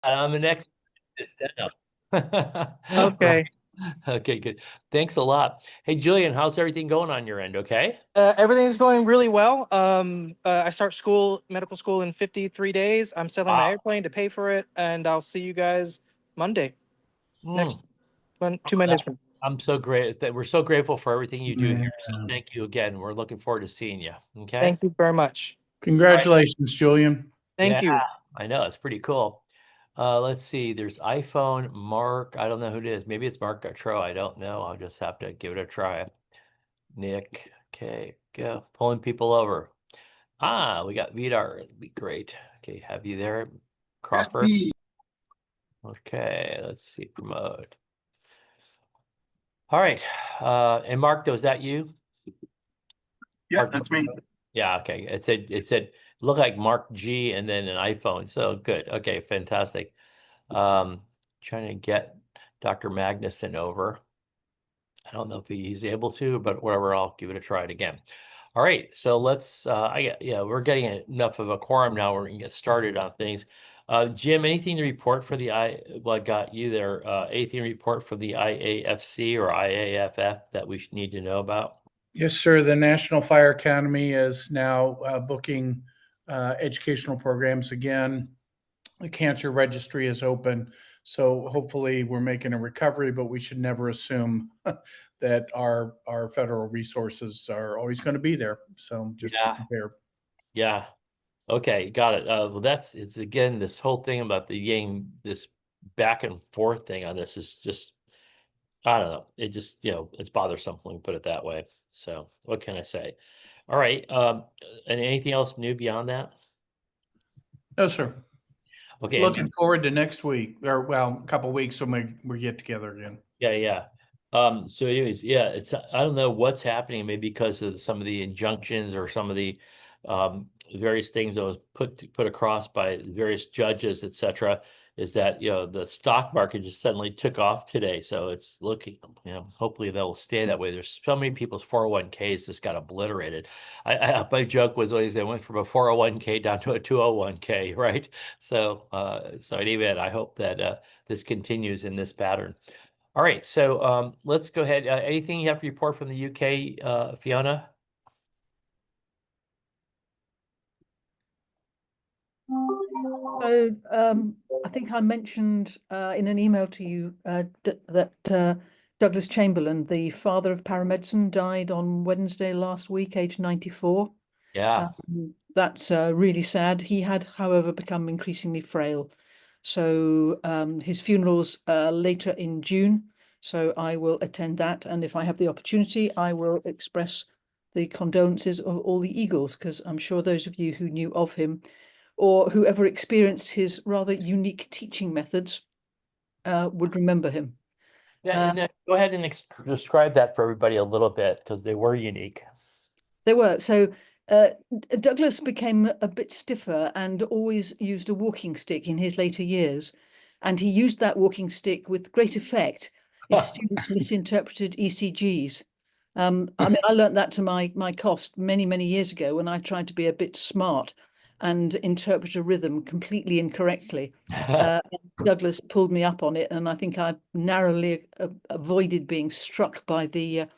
I'm an expert at this now. Right. Okay. Okay, good. Thanks a lot. Hey, Julian, how's everything going on your end? Okay. Everything's going really well. I start medical school in 53 days. I'm selling my Wow. airplane to pay for it, and I'll see you guys Monday, Mm, next one, 2 Mondays from. I'm so great that we're so grateful for everything you do Yeah. here. So thank you again. We're looking forward to seeing you. Okay. Thank you very much. All right. Congratulations, Julian. Thank Yeah, you. I know. It's pretty cool. Let's see. There's iPhone, Mark. I don't know who it is. Maybe it's Mark Gautreaux. I don't know. I'll just have to give it a try. Nick. Okay, go. Pulling people over. Ah, we got Vidar. It'd be great. Okay, have you there, Crawford? Okay, let's see. Promote. All right. And Mark, was that you? Yeah, Mark, that's me. yeah, okay. It looked like Mark G and then an iPhone. So good. Okay, fantastic. Trying to get Dr. Magnuson over. I don't know if he's able to, but whatever, I'll give it a try again. All right, so let's yeah, we're getting enough of a quorum now. We're gonna get started on things. Jim, anything to report for the well, I got you there. Anything to report for the IAFC or IAFF that we need to know about? Yes, sir. The National Fire Academy is now booking educational programs again. The cancer registry is open. So hopefully we're making a recovery, but we should never assume that our federal resources are always going to be there. So just be Yeah, prepared. yeah. Okay, got it. Well, it's again this whole thing about the game, this back and forth thing on this is just I don't know. It just it's bothersome. Let me put it that way. So what can I say? All right. And anything else new beyond that? No, sir. Okay. Looking forward to next week, or well, a couple weeks when we get together again. Yeah, yeah. So anyways, yeah, I don't know what's happening, maybe because of some of the injunctions or some of the various things that was put across by various judges, et cetera, is that the stock market just suddenly took off today. So it's looking, hopefully they'll stay that way. There's so many people's 401ks just got obliterated. My joke was always they went from a 401k down to a 201k, right? So in any event, I hope that this continues in this pattern. All right, so let's go ahead. Anything you have to report from the UK, Fiona? So I think I mentioned in an email to you that Douglas Chamberlain, the father of paramedicine, died on Wednesday last week, aged 94. Yeah. That's really sad. He had, however, become increasingly frail. So his funeral's later in June. So I will attend that. And if I have the opportunity, I will express the condolences of all the Eagles, because I'm sure those of you who knew of him or whoever experienced his rather unique teaching methods would remember him. Yeah, and go ahead and describe that for everybody a little bit because they were unique. They were. So Douglas became a bit stiffer and always used a walking stick in his later years. And he used that walking stick with great effect if students misinterpreted ECGs. I mean, I learned that to my cost many, many years ago when I tried to be a bit smart and interpret a rhythm completely incorrectly. Douglas pulled me up on it, and I think I narrowly avoided being struck by the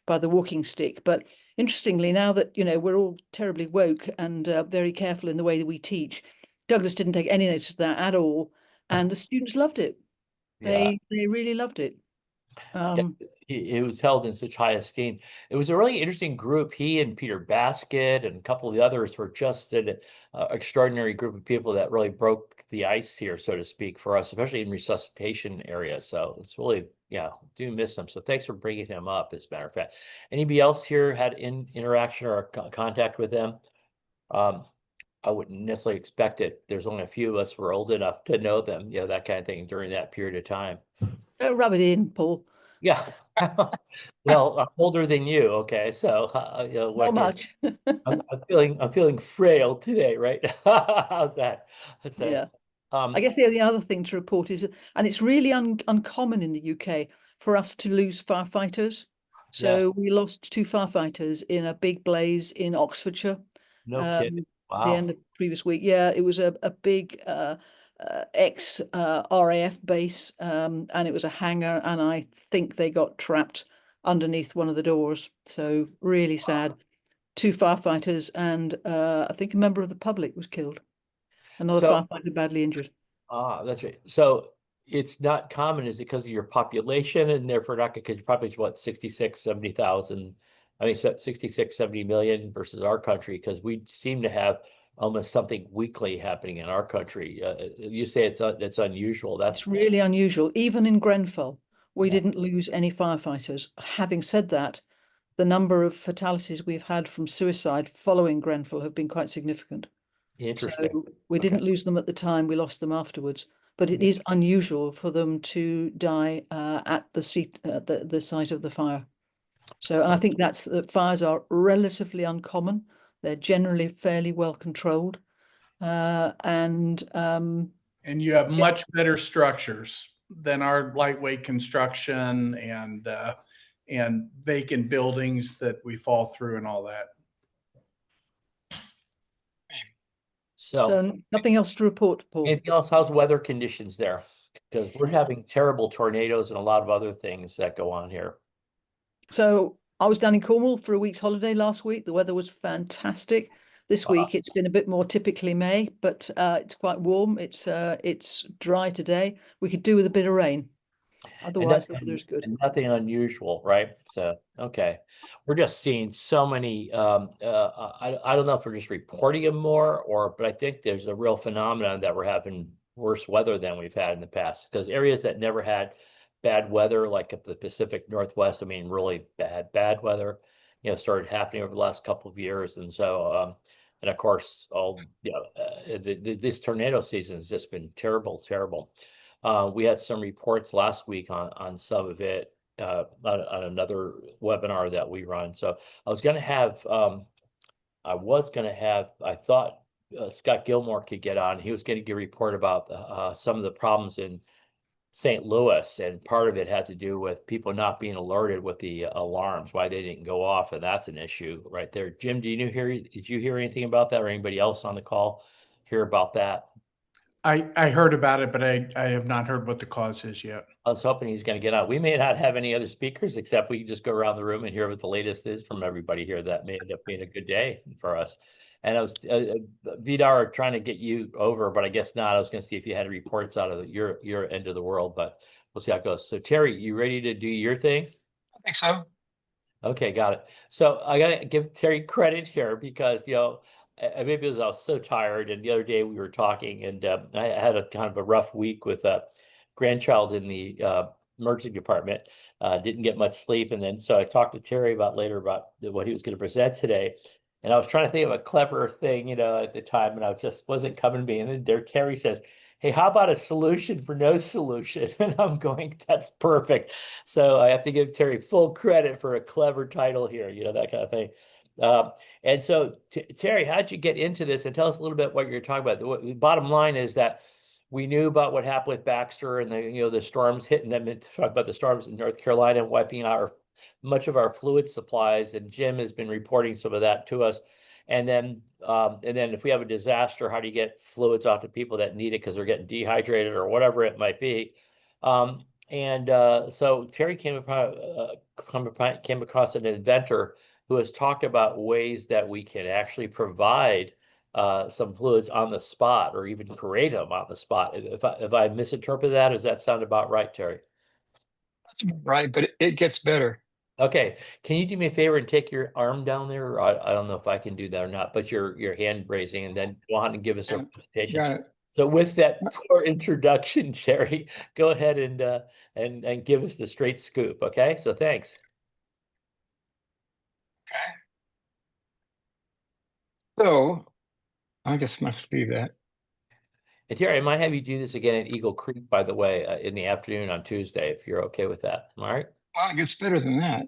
walking stick. But interestingly, now that we're all terribly woke and very careful in the way that we teach, Douglas didn't take any notice of that at all, and the students loved it. Yeah. They really loved it. It was held in such high esteem. It was a really interesting group. He and Peter Baskett and a couple of the others were just an extraordinary group of people that really broke the ice here, so to speak, for us, especially in resuscitation area. So it's really, yeah, do miss him. So thanks for bringing him up, as a matter of fact. Anybody else here had interaction or contact with them? I wouldn't necessarily expect it. There's only a few of us who are old enough to know them, that kind of thing during that period of time. Don't rub it in, Paul. Yeah. Well, I'm older than you. Okay. So, what Not can I say? much. I'm feeling frail today, right? How's that? So, Yeah. I um, guess the only other thing to report is, and it's really uncommon in the UK for us to lose firefighters. yeah, So we lost 2 firefighters in a big blaze in Oxfordshire no kidding. the Wow. end of the previous week. Yeah, it was a big ex RAF base, and it was a hangar, and I think they got trapped underneath one of the doors. So really sad. 2 firefighters and I think a member of the public was killed. Another So- firefighter badly injured. That's right. So it's not common, is it because of your population and therefore not because your population, what, 66, 70,000, I mean, 66, 70 million versus our country, because we seem to have almost something weekly happening in our country. You say it's unusual. It's That's really unusual. Even in Grenfell, we Yeah. didn't lose any firefighters. Having said that, the number of fatalities we've had from suicide following Grenfell have been quite significant. interesting. So we Okay. didn't lose them at the time, we lost them afterwards. But it is unusual for them to die at the seat, the site of the fire. So, and I think that's that fires are relatively uncommon. They're generally fairly well controlled. And you have much better structures than our lightweight construction and vacant buildings that we fall through and all that. so nothing else to report, Paul. Anything else? How's weather conditions there? Because we're having terrible tornadoes and a lot of other things that go on here. So I was down in Cornwall for a week's holiday last week. The weather was fantastic. This week it's been a bit more typically May, but it's quite warm. It's dry today. We could do with a bit of rain. Otherwise, the weather's good. And nothing unusual, right? So, okay. We're just seeing so many, I don't know if we're just reporting them more but I think there's a real phenomenon that we're having worse weather than we've had in the past, because areas that never had bad weather, like up the Pacific Northwest, I mean, really bad weather, started happening over the last couple of years. And so, and of course, this tornado season has just been terrible. We had some reports last week on some of it on another webinar that we run. So I was going to have, I thought Scott Gilmore could get on. He was going to give a report about some of the problems in St. Louis, and part of it had to do with people not being alerted with the alarms, why they didn't go off, and that's an issue right there. Jim, did you hear anything about that, or anybody else on the call hear about that? I heard about it, but I have not heard what the cause is yet. I was hoping he's going to get on. We may not have any other speakers, except we can just go around the room and hear what the latest is from everybody here. That may end up being a good day for us. And I was, Vidar, trying to get you over, but I guess not. I was going to see if you had reports out of your end of the world, but we'll see how it goes. So Terry, you ready to do your thing? I think so. Okay, got it. So I got to give Terry credit here because, maybe because I was so tired, and the other day we were talking, and I had a kind of a rough week with a grandchild in the emergency department. Didn't get much sleep, and then so I talked to Terry later about what he was going to present today, and I was trying to think of a clever thing, at the time, and I just wasn't coming to me. And then there Terry says, "Hey, how about a solution for no solution?" And I'm going, "That's perfect." So I have to give Terry full credit for a clever title here, that kind of thing. And so, Terry, how'd you get into this? And tell us a little bit what you're talking about. The bottom line is that we knew about what happened with Baxter and the storms hitting them. And talk about the storms in North Carolina and wiping out much of our fluid supplies. And Jim has been reporting some of that to us. And then if we have a disaster, how do you get fluids out to people that need it because they're getting dehydrated or whatever it might be? So Terry came across an inventor who has talked about ways that we can actually provide some fluids on the spot, or even create them on the spot. If I misinterpret that, does that sound about right, Terry? That's right, but it gets better. Okay, can you do me a favor and take your arm down there? I don't know if I can do that or not, but your hand raising, and then go on and give us a presentation. Got it. So with that poor introduction, Terry, go ahead and give us the straight scoop. Okay, so thanks. Okay. So I guess I must leave that. And Terry, I might have you do this again at Eagle Creek, by the way, in the afternoon on Tuesday, if you're okay with that. All right. Well, it gets better than that.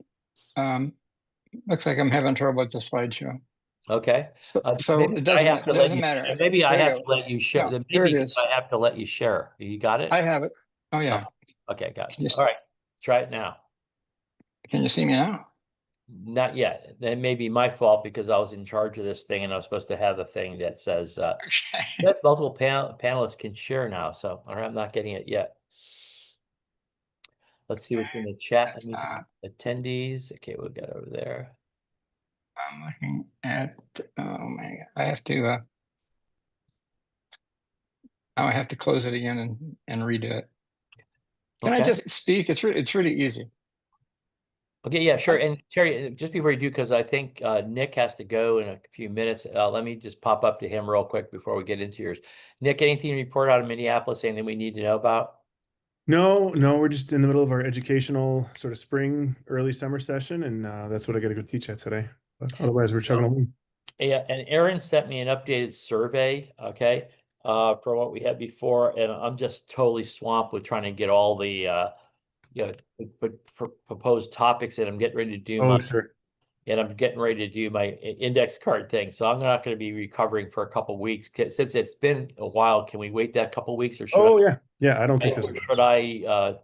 Looks like I'm having trouble with the slideshow. Okay. So maybe it doesn't matter. matter. Maybe I There have you to let you share. No, Maybe here it is. I have to let you share. You got it? I have it. Oh yeah. Okay, got it. Yes. All right. Try it now. Can you see me now? Not yet. That may be my fault because I was in charge of this thing and I was supposed to have a thing that says, Okay. yes, multiple panelists can share now, so I'm not getting it yet. Let's see what's in the chat. That's Attendees. Okay, we've got over there. I'm looking at, oh my God, I have to, now I have to close it again and redo it. Can I Okay. just speak? It's really easy. Okay, yeah, sure. And Terry, just before you do, because I think Nick has to go in a few minutes. Let me just pop up to him real quick before we get into yours. Nick, anything to report out of Minneapolis? Anything we need to know about? No, we're just in the middle of our educational sort of spring, early summer session, and that's what I got to go teach at today. But otherwise, we're chugging along. Yeah, and Aaron sent me an updated survey, okay, from what we had before, and I'm just totally swamped with trying to get all the proposed topics, and I'm getting ready to do Oh, sure. and I'm getting ready to do my index card thing. So I'm not going to be recovering for a couple weeks since it's been a while. Can we wait that couple weeks, or should Oh, yeah. I don't think this. should I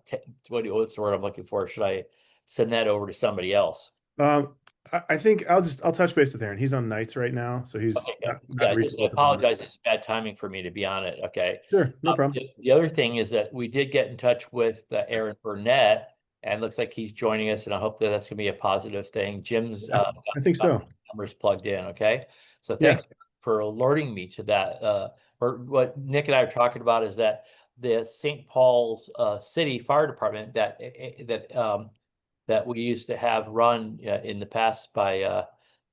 what's the word I'm looking for? Should I send that over to somebody else? I think I'll touch base with Aaron. He's on nights right now, so he's Okay, not yeah, reachable just at the moment. apologize. It's bad timing for me to be on it. Okay. Sure, no problem. The other thing is that we did get in touch with Aaron Burnett, and looks like he's joining us, and I hope that that's going to be a positive thing. Jim's I think so. numbers plugged in. Okay. So Yeah. thanks for alerting me to that. Or what Nick and I are talking about is that the St. Paul's City Fire Department that we used to have run in the past by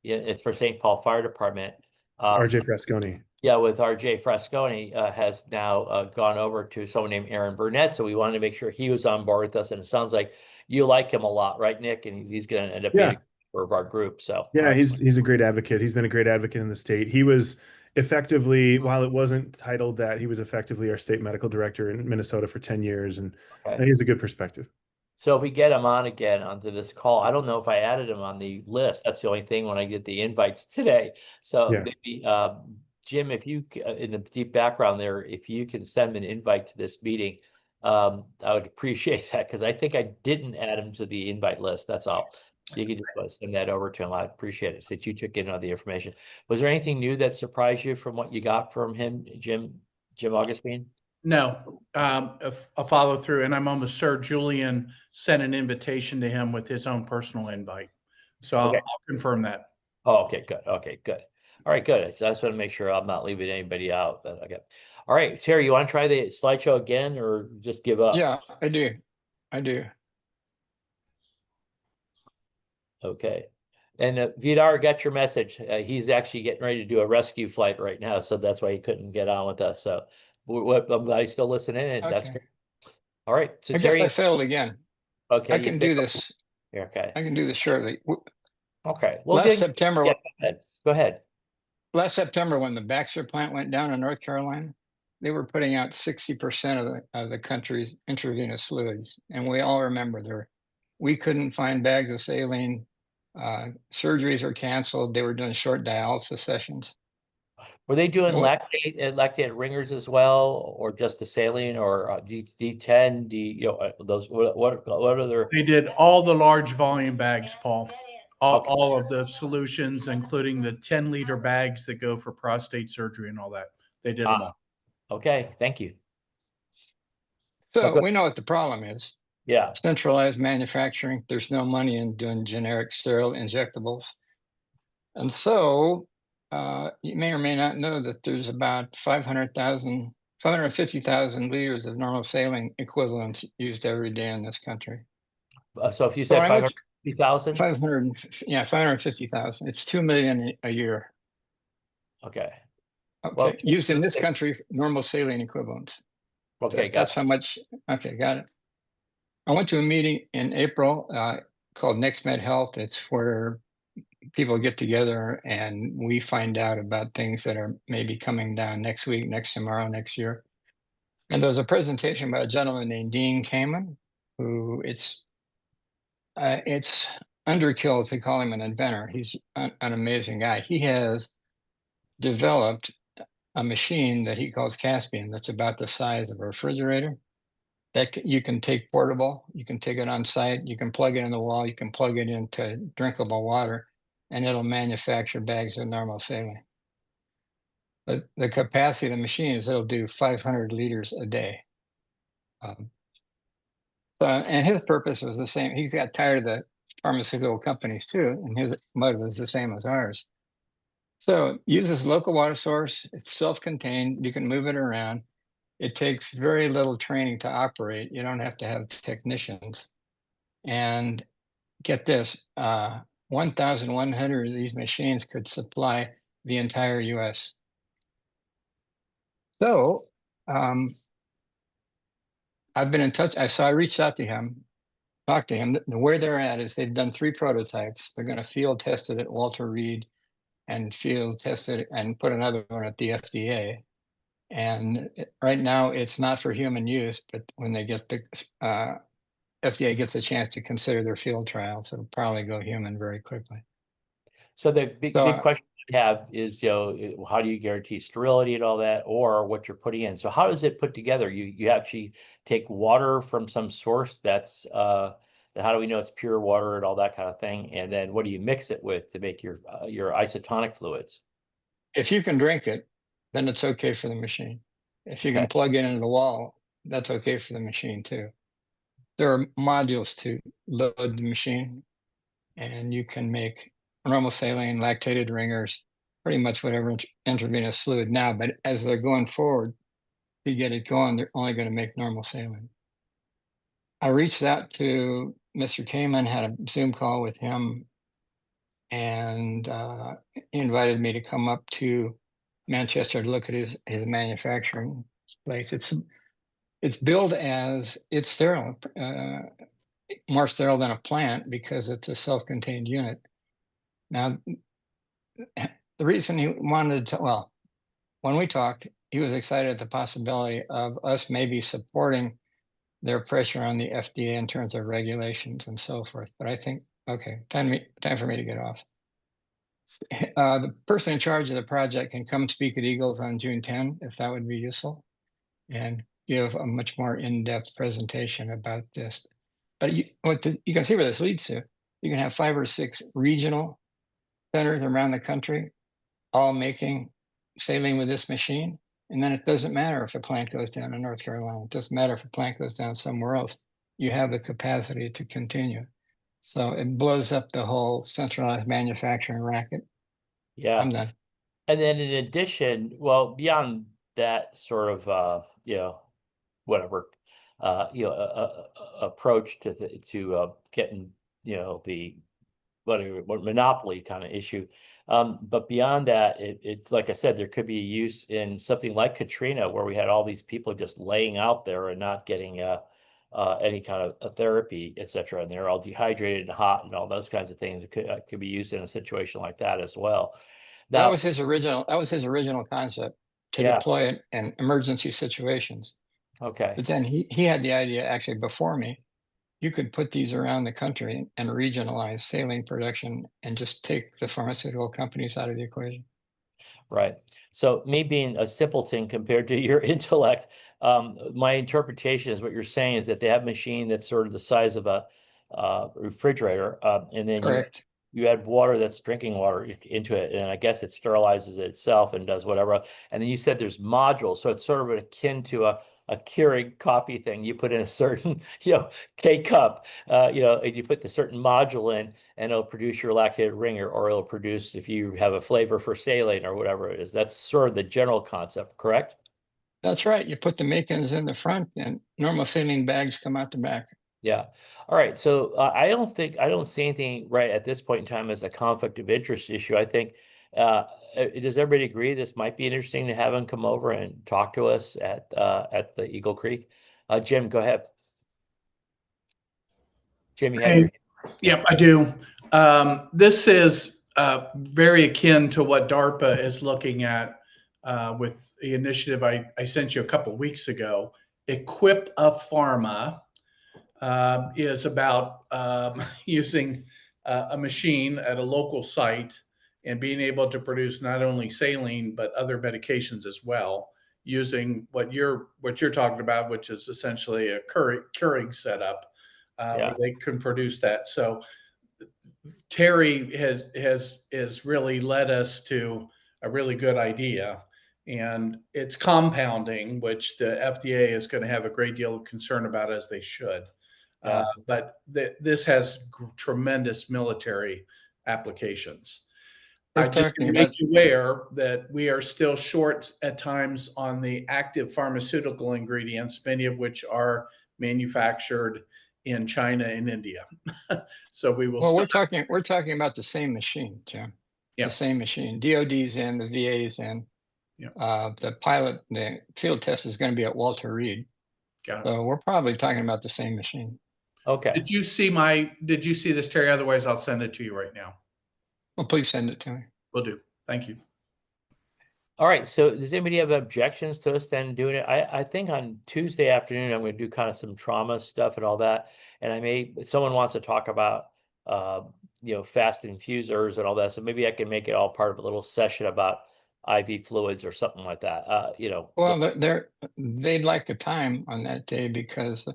it's for St. Paul Fire Department. RJ Frasconi. Yeah, with RJ Frasconi has now gone over to someone named Aaron Burnett. So we wanted to make sure he was on board with us. And it sounds like you like him a lot, right, Nick? And he's going to end up being a member of our group. So yeah, he's a great advocate. He's been a great advocate in the state. He was effectively, while it wasn't titled that, he was effectively our state medical director in Minnesota for 10 years. And he has a good perspective. So if we get him on again onto this call, I don't know if I added him on the list. That's the only thing when I get the invites today. So maybe Jim, if you in the deep background there, if you can send an invite to this meeting, I would appreciate that, because I think I didn't add him to the invite list. That's all. You can just send that over to him. I appreciate it since you took in all the information. Was there anything new that surprised you from what you got from him, Jim Augustine? No, a follow through, and I'm almost sure Julian sent an invitation to him with his own personal invite. So I'll confirm that. Oh, okay, good. Okay, good. All right, good. So I just want to make sure I'm not leaving anybody out. But okay. All right, Terry, you want to try the slideshow again, or just give up? Yeah, I do. Okay. And Vidar got your message. He's actually getting ready to do a rescue flight right now, so that's why he couldn't get on with us. So I'm glad he's still listening in. That's great. All right. So I Terry, guess I failed again. okay, I can do this. Okay. I can do this shortly. Okay. Well, Last September, go ahead. Last September, when the Baxter plant went down in North Carolina, they were putting out 60% of the country's intravenous fluids, and we all remember we couldn't find bags of saline. Surgeries were canceled. They were doing short dialysis sessions. Were they doing lactate ringers as well, or just the saline, or D10, those? What other? They did all the large volume bags, Paul. All of the solutions, including the 10-liter bags that go for prostate surgery and all that. They did them all. Okay, thank you. So we know what the problem is. Yeah. Centralized manufacturing. There's no money in doing generic sterile injectables. And so you may or may not know that there's about 550,000 liters of normal saline equivalent used every day in this country. So if you said 550,000? 550,000. It's 2 million a year. Okay. Well, used in this country, normal saline equivalent. Okay, that's how much. Okay, got it. I went to a meeting in April called NextMed Health. It's where people get together and we find out about things that are maybe coming down next week, tomorrow, next year. And there was a presentation by a gentleman named Dean Kamen, who it's underkill to call him an inventor. He's an amazing guy. He has developed a machine that he calls Caspian that's about the size of a refrigerator. you can take portable, you can take it on site, you can plug it in the wall, you can plug it into drinkable water, and it'll manufacture bags of normal saline. But the capacity of the machine is it'll do 500 liters a day. And his purpose was the same. He's got tired of the pharmaceutical companies too, and his motive is the same as ours. So uses local water source. It's self-contained. You can move it around. It takes very little training to operate. You don't have to have technicians. And get this, 1,100 of these machines could supply the entire US. So I've been in touch. I reached out to him, talked to him. Where they're at is they've done 3 prototypes. They're going to field test it at Walter Reed and field test it and put another one at the FDA. And right now it's not for human use, but when they get the FDA gets a chance to consider their field trials, it'll probably go human very quickly. So the big question I have is, how do you guarantee sterility and all that, or what you're putting in? So how does it put together? You actually take water from some source that's how do we know it's pure water and all that kind of thing? And then what do you mix it with to make your isotonic fluids? If you can drink it, then it's okay for the machine. If you can plug it into the wall, that's okay for the machine too. There are modules to load the machine, and you can make normal saline, lactated ringers, pretty much whatever intravenous fluid now. But as they're going forward to get it going, they're only going to make normal saline. I reached out to Mr. Kamen, had a Zoom call with him, and he invited me to come up to Manchester to look at his manufacturing place. It's billed as it's sterile, more sterile than a plant because it's a self-contained unit. Now, the reason he wanted to, well, when we talked, he was excited at the possibility of us maybe supporting their pressure on the FDA in terms of regulations and so forth. But I think, okay, time for me to get off. The person in charge of the project can come speak at Eagles on June 10, if that would be useful, and give a much more in-depth presentation about this. But you can see where this leads to. You can have 5 or 6 regional centers around the country, all making saline with this machine. And then it doesn't matter if a plant goes down in North Carolina. It doesn't matter if a plant goes down somewhere else. You have the capacity to continue. So it blows up the whole centralized manufacturing racket. Yeah. I'm done. And then in addition, well, beyond that sort of, whatever, approach to getting, the what monopoly kind of issue. But beyond that, it's like I said, there could be a use in something like Katrina, where we had all these people just laying out there and not getting any kind of a therapy, et cetera, and they're all dehydrated and hot and all those kinds of things. It could be used in a situation like that as well. Now, That was his original concept, to deploy it in emergency situations. Okay. But then he had the idea actually before me. You could put these around the country and regionalize saline production and just take the pharmaceutical companies out of the equation. Right. So me being a simpleton compared to your intellect, my interpretation is what you're saying is that they have a machine that's sort of the size of a refrigerator, and then Correct. you add water that's drinking water into it, and I guess it sterilizes it itself and does whatever. And then you said there's modules, so it's sort of akin to a Keurig coffee thing. You put in a certain, K cup, and you put the certain module in, and it'll produce your lactated ringer, or it'll produce, if you have a flavor for saline or whatever it is. That's sort of the general concept, correct? That's right. You put the makings in the front, and normal saline bags come out the back. Yeah. All right. So I don't see anything right at this point in time as a conflict of interest issue. I think, does everybody agree this might be interesting to have him come over and talk to us at the Eagle Creek? Jim, go ahead. Jim, you had Yep, I do. This is very akin to what DARPA is looking at with the initiative I sent you a couple of weeks ago. Equip a Pharma is about using a machine at a local site and being able to produce not only saline, but other medications as well, using what you're talking about, which is essentially a curing setup where they can produce that. So Terry has really led us to a really good idea, and it's compounding, which the FDA is going to have a great deal of concern about, as they should. But this has tremendous military applications. I just want to make you aware that we are still short at times on the active pharmaceutical ingredients, many of which are manufactured in China and India. So we will. Well, we're talking about the same machine, Jim. Yeah. The same machine. DoD's in, the VA's in. Yeah. The field test is going to be at Walter Reed. Got it. So we're probably talking about the same machine. Okay. Did you see this, Terry? Otherwise, I'll send it to you right now. Well, please send it to me. Will do. Thank you. All right. So does anybody have objections to us then doing it? I think on Tuesday afternoon, I'm going to do kind of some trauma stuff and all that. And someone wants to talk about, fast infusers and all that. So maybe I can make it all part of a little session about IV fluids or something like that. Well, they'd like a time on that day because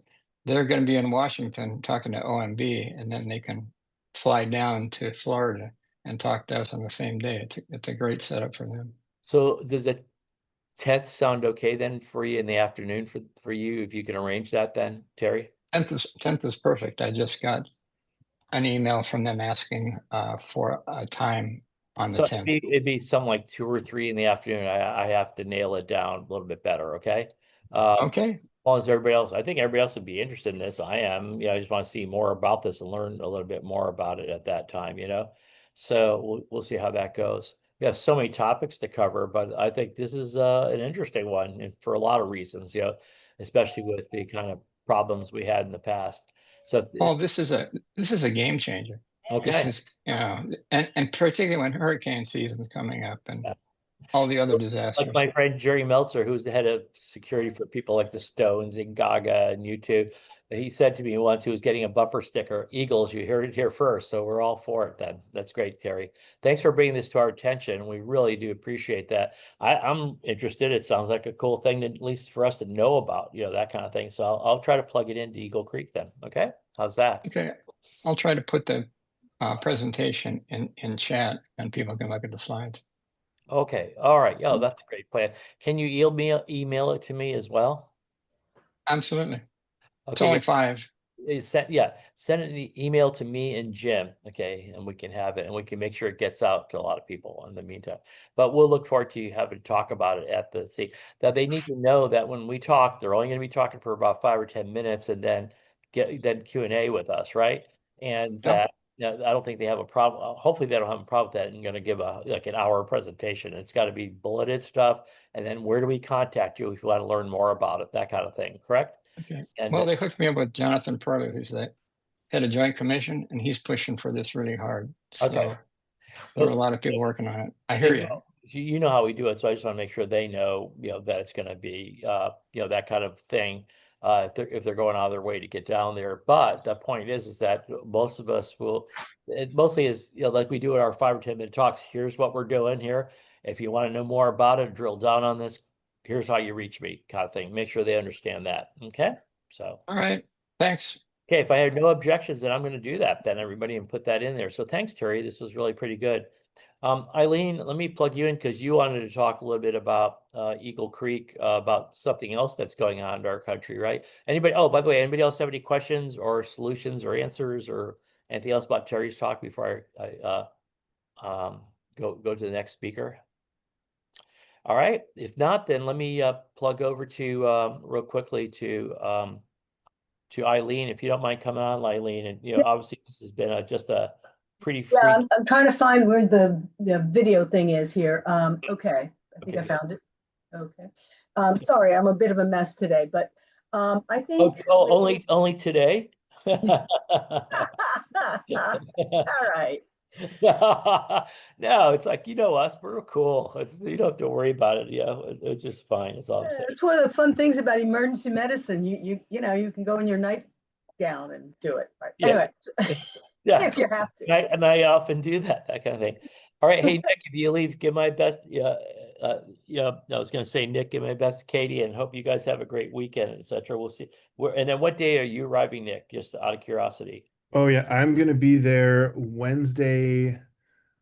they're going to be in Washington talking to OMB, and then they can fly down to Florida and talk to us on the same day. It's a great setup for them. So does the 10th sound okay then for you in the afternoon for you, if you can arrange that then, Terry? 10th is perfect. I just got an email from them asking for a time on the 10th. It'd be something like 2 or 3 in the afternoon. I have to nail it down a little bit better. Okay. Okay. As long as everybody else, I think everybody else would be interested in this. I am. I just want to see more about this and learn a little bit more about it at that time. So we'll see how that goes. We have so many topics to cover, but I think this is an interesting one, and for a lot of reasons. Especially with the kind of problems we had in the past. So, Paul, this is a game changer. Okay. This is, and particularly when hurricane season is coming up and all the other disasters. Like my friend Jerry Meltzer, who's the head of security for people like the Stones and Gaga and U2, he said to me once he was getting a bumper sticker, Eagles, you heard it here first. So we're all for it then. That's great, Terry. Thanks for bringing this to our attention. We really do appreciate that. I'm interested. It sounds like a cool thing, at least for us to know about, that kind of thing. So I'll try to plug it into Eagle Creek then. Okay. How's that? Okay. I'll try to put the presentation in chat and people can look at the slides. Okay. All right. Yeah, that's a great plan. Can you email it to me as well? Absolutely. Okay. It's only 5. Send an email to me and Jim. Okay. And we can have it and we can make sure it gets out to a lot of people in the meantime. But we'll look forward to having to talk about it at the seat. That they need to know that when we talk, they're only going to be talking for about 5 or 10 minutes and then Q&A with us, right? And that I don't think they have a problem. Hopefully they don't have a problem with that and going to give an hour presentation. It's got to be bulleted stuff. And then where do we contact you if you want to learn more about it, that kind of thing. Correct? Okay. Well, they hooked me up with Jonathan Perley, who's the head of Joint Commission, and he's pushing for this really hard. So okay. There are a lot of people working on it. I hear you. You know how we do it. So I just want to make sure they know, that it's going to be, that kind of thing. If they're going out of their way to get down there. But the point is that most of us it mostly is, like we do in our 5 or 10 minute talks, here's what we're doing here. If you want to know more about it, drill down on this, here's how you reach me kind of thing. Make sure they understand that. Okay. So. All right. Thanks. Okay. If I had no objections, then I'm going to do that then, everybody, and put that in there. So thanks, Terry. This was really pretty good. Eileen, let me plug you in because you wanted to talk a little bit about Eagle Creek, about something else that's going on in our country, right? Anybody? Oh, by the way, anybody else have any questions or solutions or answers or anything else about Terry's talk before I go to the next speaker? All right. If not, then let me plug over to real quickly to Eileen, if you don't mind coming on, Eileen. And obviously this has been just a pretty I'm trying to find where the video thing is here. Okay, I think I found it. Okay. Sorry, I'm a bit of a mess today, but I think only today. all right. No, it's like, us, we're cool. You don't have to worry about it. It's just fine. It's all. It's one of the fun things about emergency medicine. You can go in your nightgown and do it. Right? Yeah. Anyway. Yeah, if you have to. And I often do that kind of thing. All right, hey Nick, if you leave, give my best. yeah, I was going to say, Nick, give my best to Katie, and hope you guys have a great weekend, etc. We'll see. And then what day are you arriving, Nick? Just out of curiosity. Oh yeah, I'm gonna be there Wednesday.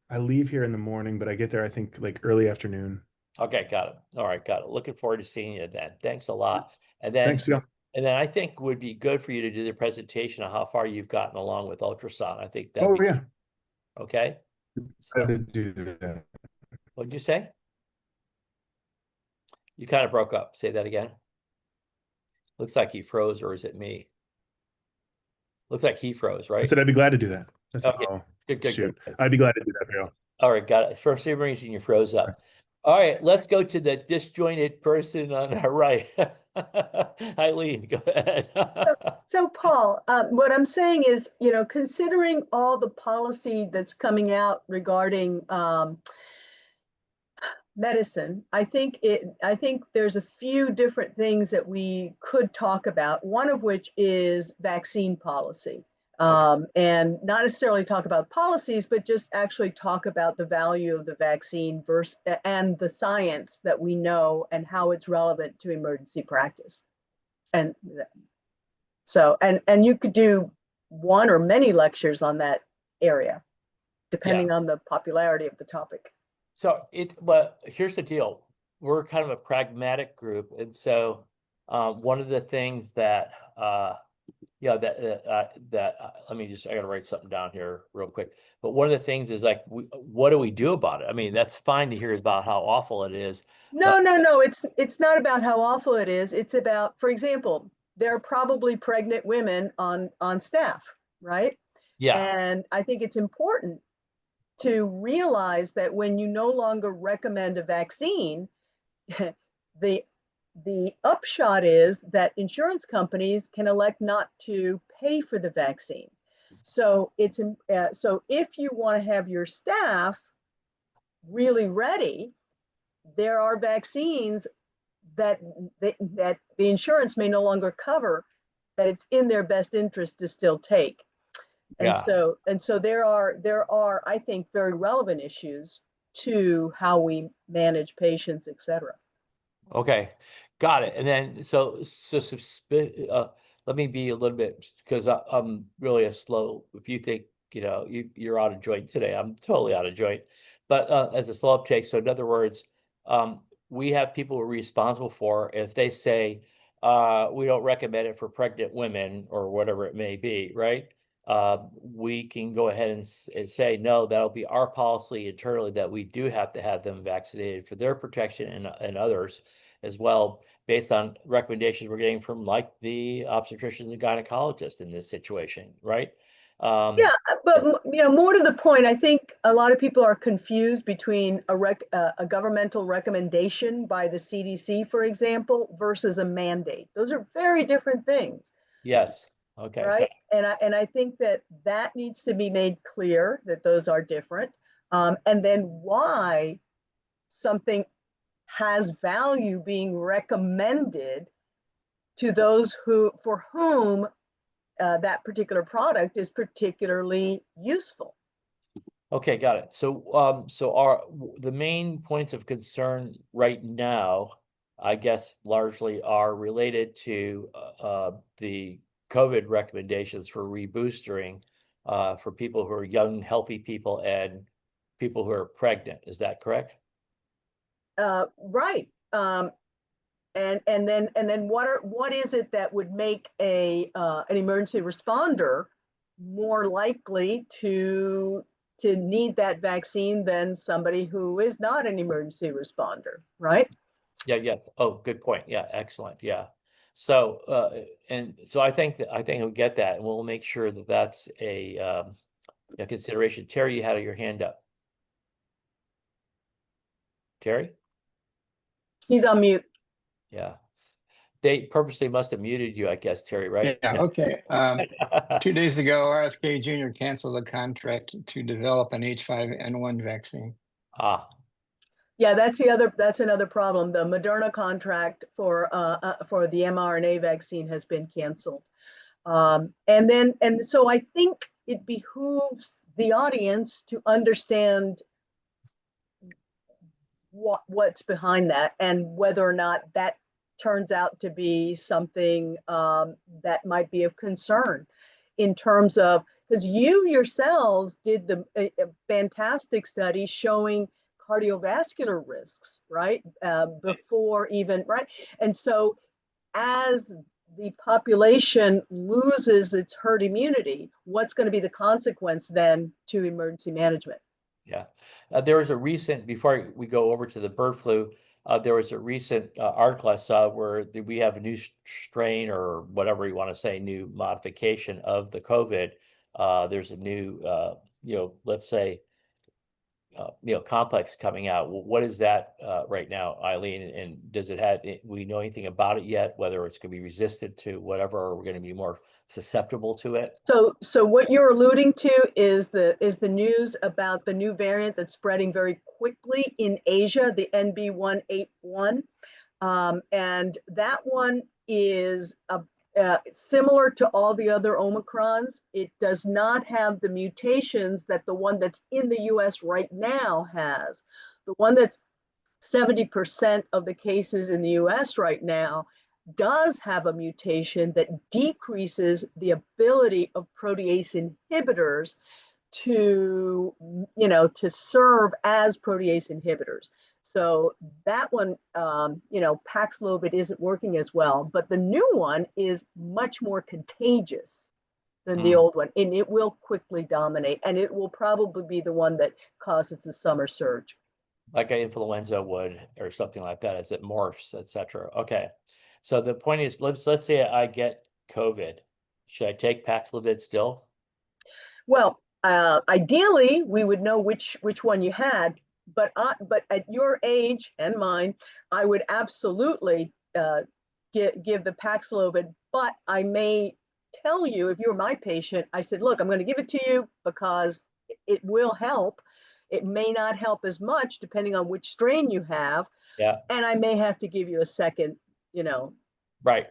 I leave here in the morning, but I get there I think like early afternoon. Okay, got it. All right, got it. Looking forward to seeing you then. Thanks a lot. And Thanks, Scott. and then I think would be good for you to do the presentation on how far you've gotten along with ultrasound. I think that'd Oh be yeah, okay. I So, did do that. what'd you say? You kind of broke up. Say that again. Looks like he froze, or is it me? Looks like he froze, I right? said I'd be glad to do that. That's Okay. all. Good, good, Shoot, good. I'd be glad to do that, Bill. All right, got it. For some reason, you froze up. All right, let's go to the disjointed person on our right. Eileen, go ahead. So Paul, what I'm saying is, you know, considering all the policy that's coming out regarding medicine, I think there's a few different things that we could talk about. One of which is vaccine policy. And not necessarily talk about policies, but just actually talk about the value of the vaccine versus and the science that we know and how it's relevant to emergency practice. And so, and you could do one or many lectures on that area, depending on the popularity of the topic. So but here's the deal. We're kind of a pragmatic group. And so one of the things that, let me just, I got to write something down here real quick. But one of the things is like, what do we do about it? I mean, that's fine to hear about how awful it is. No, it's not about how awful it is. It's about, for example, there are probably pregnant women on staff, right? Yeah. And I think it's important to realize that when you no longer recommend a vaccine, the upshot is that insurance companies can elect not to pay for the vaccine. So it's so if you want to have your staff really ready, there are vaccines that the insurance may no longer cover, that it's in their best interest to still take. And so there are, I think, very relevant issues to how we manage patients, et cetera. Okay, got it. And then let me be a little bit, because I'm really a slow. If you think you're out of joint today, I'm totally out of joint. But as a slow uptake, so in other words, we have people we're responsible for. If they say we don't recommend it for pregnant women or whatever it may be, right? We can go ahead and say, no, that'll be our policy internally, that we do have to have them vaccinated for their protection and others as well, based on recommendations we're getting from like the obstetricians and gynecologists in this situation, right? Yeah, but more to the point, I think a lot of people are confused between a governmental recommendation by the CDC, for example, versus a mandate. Those are very different things. Yes. Okay. Right. And I think that needs to be made clear, that those are different. And then why something has value being recommended to those for whom that particular product is particularly useful. Okay, got it. So the main points of concern right now, I guess, largely are related to the COVID recommendations for reboostering for people who are young, healthy people and people who are pregnant. Is that correct? Right. And then what is it that would make an emergency responder more likely to need that vaccine than somebody who is not an emergency responder, right? Yeah. Oh, good point. Yeah, excellent. Yeah. So and so I think we'll get that, and we'll make sure that that's a consideration. Terry, you had your hand up. Terry? He's on mute. Yeah. They purposely must have muted you, I guess, Terry, right? Yeah, okay. 2 days ago, RFK Jr. canceled a contract to develop an H5N1 vaccine. Yeah, that's another problem. The Moderna contract for the mRNA vaccine has been canceled. And so I think it behooves the audience to understand what's behind that and whether or not that turns out to be something that might be of concern in terms of, because you yourselves did a fantastic study showing cardiovascular risks, right? Before even, right? And so as the population loses its herd immunity, what's going to be the consequence then to emergency management? Yeah, there was a recent, before we go over to the bird flu, there was a recent article I saw where we have a new strain or whatever you want to say, new modification of the COVID. There's a new, let's say, complex coming out. What is that right now, Eileen? And does it have, we know anything about it yet, whether it's going to be resistant to whatever, or we're going to be more susceptible to it? So what you're alluding to is the news about the new variant that's spreading very quickly in Asia, the NB181. And that one is similar to all the other Omicrons. It does not have the mutations that the one that's in the US right now has. The one that's 70% of the cases in the US right now does have a mutation that decreases the ability of protease inhibitors to serve as protease inhibitors. So that one, Paxlovid isn't working as well, but the new one is much more contagious than the old one, and it will quickly dominate, and it will probably be the one that causes the summer surge. Like an influenza would, or something like that, as it morphs, etc. Okay. So the point is, let's say I get COVID. Should I take Paxlovid still? Well, ideally, we would know which one you had, but at your age and mine, I would absolutely give the Paxlovid. But I may tell you, if you're my patient, I said, look, I'm going to give it to you because it will help. It may not help as much depending on which strain you have. Yeah. And I may have to give you a second, right,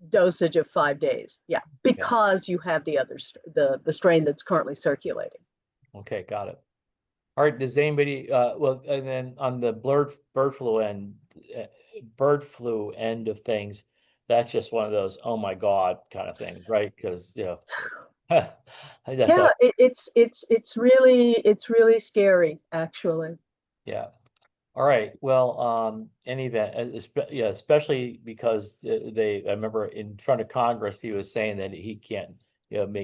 dosage of 5 days. Yeah, because you have the other the strain that's currently circulating. Okay, got it. All right. Does anybody? Well, and then on the bird flu end of things, that's just one of those oh my god kind of things, right? Because it's really scary, actually. Yeah. All right. Well, any event, especially because I remember in front of Congress, he was saying that he can't,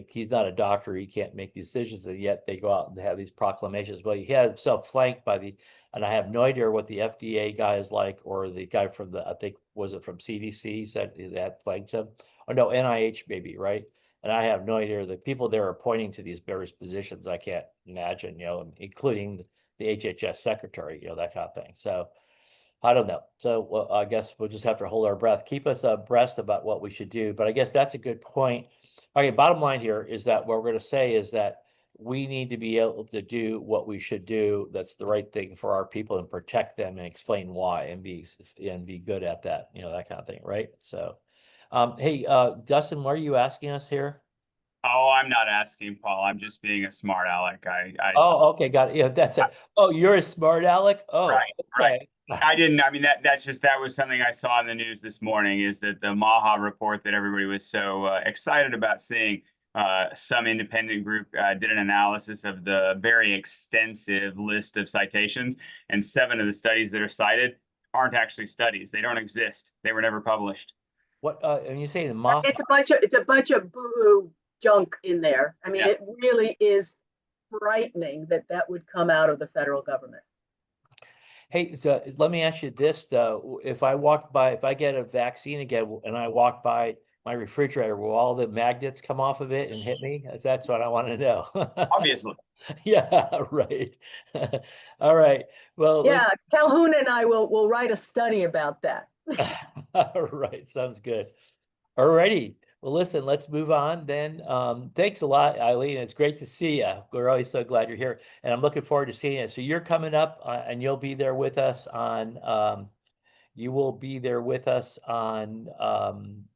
he's not a doctor, he can't make decisions, and yet they go out and have these proclamations. Well, he had himself flanked by and I have no idea what the FDA guy is like, or the guy from I think, was it from CDC said that flanked him? Oh no, NIH maybe, right? And I have no idea. The people there are pointing to these various positions. I can't imagine, including the HHS secretary, that kind of thing. So I don't know. So well, I guess we'll just have to hold our breath. Keep us abreast about what we should do. But I guess that's a good point. Okay, bottom line here is that what we're going to say is that we need to be able to do what we should do. That's the right thing for our people, and protect them and explain why, and be good at that, that kind of thing, right? So, hey, Dustin, what are you asking us here? Oh, I'm not asking, Paul. I'm just being a smart aleck. Oh, okay, got it. Yeah, that's it. Oh, you're a smart aleck? Oh, right, okay. Right. I mean, that was something I saw in the news this morning, is that the MAHA report that everybody was so excited about seeing, some independent group did an analysis of the very extensive list of citations, and 7 of the studies that are cited aren't actually studies. They don't exist. They were never published. What, and you say the MAHA? It's a bunch of boo-hoo junk in there. I mean, It really is frightening that would come out of the federal government. Hey, so let me ask you this though: if I get a vaccine again and I walk by my refrigerator, will all the magnets come off of it and hit me? That's what I want to know. Obviously. Yeah, right. All right. Well, yeah, Calhoun and I will write a study about that. All right, sounds good. All righty. Well, listen, let's move on then. Thanks a lot, Eileen. It's great to see you. We're always so glad you're here, and I'm looking forward to seeing you. So you're coming up, and you'll be there with us on. You will be there with us on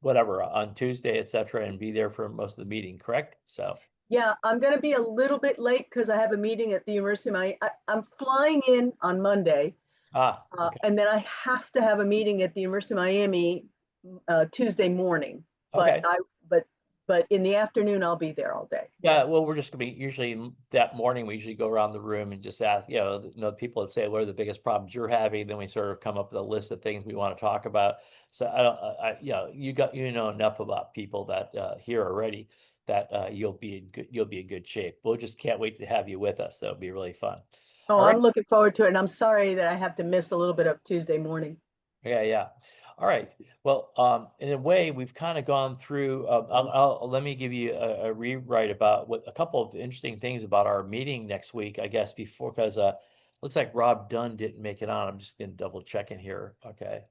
whatever, on Tuesday, etc., and be there for most of the meeting. Correct? So. Yeah, I'm going to be a little bit late because I have a meeting at the university. I'm flying in on Monday. Okay. And then I have to have a meeting at the University of Miami Tuesday morning. Okay. But in the afternoon, I'll be there all day. Yeah, well, we're just gonna be usually that morning. We usually go around the room and just ask, people that say, "What are the biggest problems you're having?" Then we sort of come up with a list of things we want to talk about. So you know enough about people that here already that you'll be in good shape. We'll just can't wait to have you with us. That'll be really fun. Oh, All right. I'm looking forward to it. And I'm sorry that I have to miss a little bit of Tuesday morning. Yeah. All right. Well, in a way, we've kind of gone through. Let me give you a rewrite about a couple of interesting things about our meeting next week. I guess because looks like Rob Dunn didn't make it on. I'm just going to double check in here. Okay,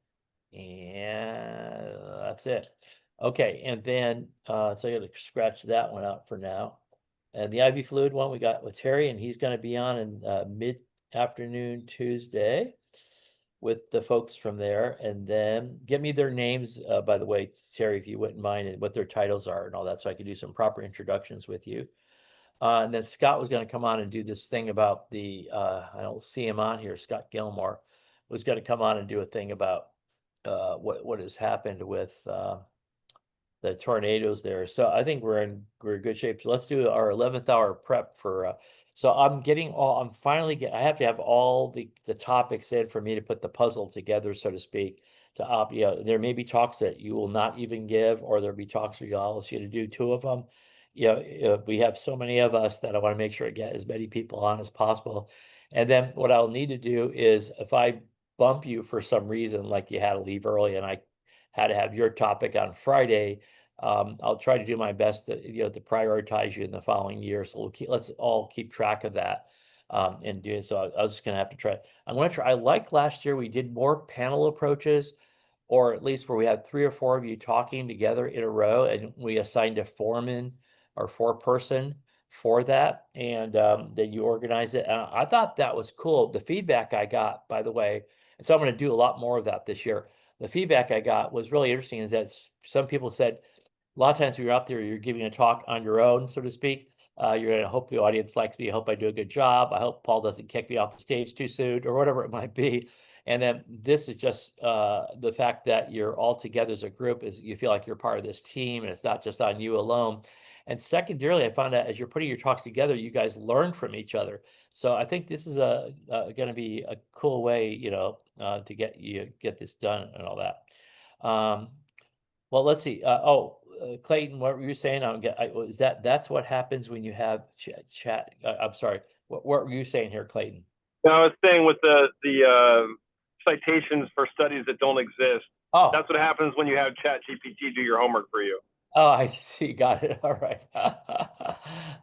and that's it. Okay, and then so I got to scratch that one out for now. And the IV fluid one we got with Terry, and he's going to be on in mid-afternoon Tuesday with the folks from there. And then give me their names, by the way, Terry, if you wouldn't mind, and what their titles are and all that, so I could do some proper introductions with you. And then Scott was going to come on and do this thing about the, I don't see him on here, Scott Gilmore was going to come on and do a thing about what has happened with the tornadoes there. So I think we're in good shape. So let's do our 11th hour prep for so I have to have all the topics in for me to put the puzzle together, so to speak. There may be talks that you will not even give, or there'll be talks where I'll ask you to do 2 of them. We have so many of us that I want to make sure I get as many people on as possible. And then what I'll need to do is, if I bump you for some reason, like you had to leave early and I had to have your topic on Friday, I'll try to do my best to to prioritize you in the following year. So let's all keep track of that and doing so. I was just gonna have to try. I'm gonna try. I like last year we did more panel approaches, or at least where we had 3 or 4 of you talking together in a row, and we assigned a foreman or 4-person for that, and then you organize it. And I thought that was cool. The feedback I got, by the way, and so I'm going to do a lot more of that this year. The feedback I got was really interesting. Is that some people said, a lot of times when you're out there, you're giving a talk on your own, so to speak. You're going to hope the audience likes me. I hope I do a good job. I hope Paul doesn't kick me off the stage too soon, or whatever it might be. And then this is just the fact that you're all together as a group, is you feel like you're part of this team, and it's not just on you alone. And secondarily, I found out as you're putting your talks together, you guys learn from each other. So I think this is going to be a cool way, to get this done and all that. Well, let's see. Clayton, what were you saying? That's what happens when you have chat? I'm sorry. What were you saying here, Clayton? No, I was saying with the citations for studies that don't exist. Oh, that's what happens when you have ChatGPT do your homework for you. Oh, I see. Got it. All right.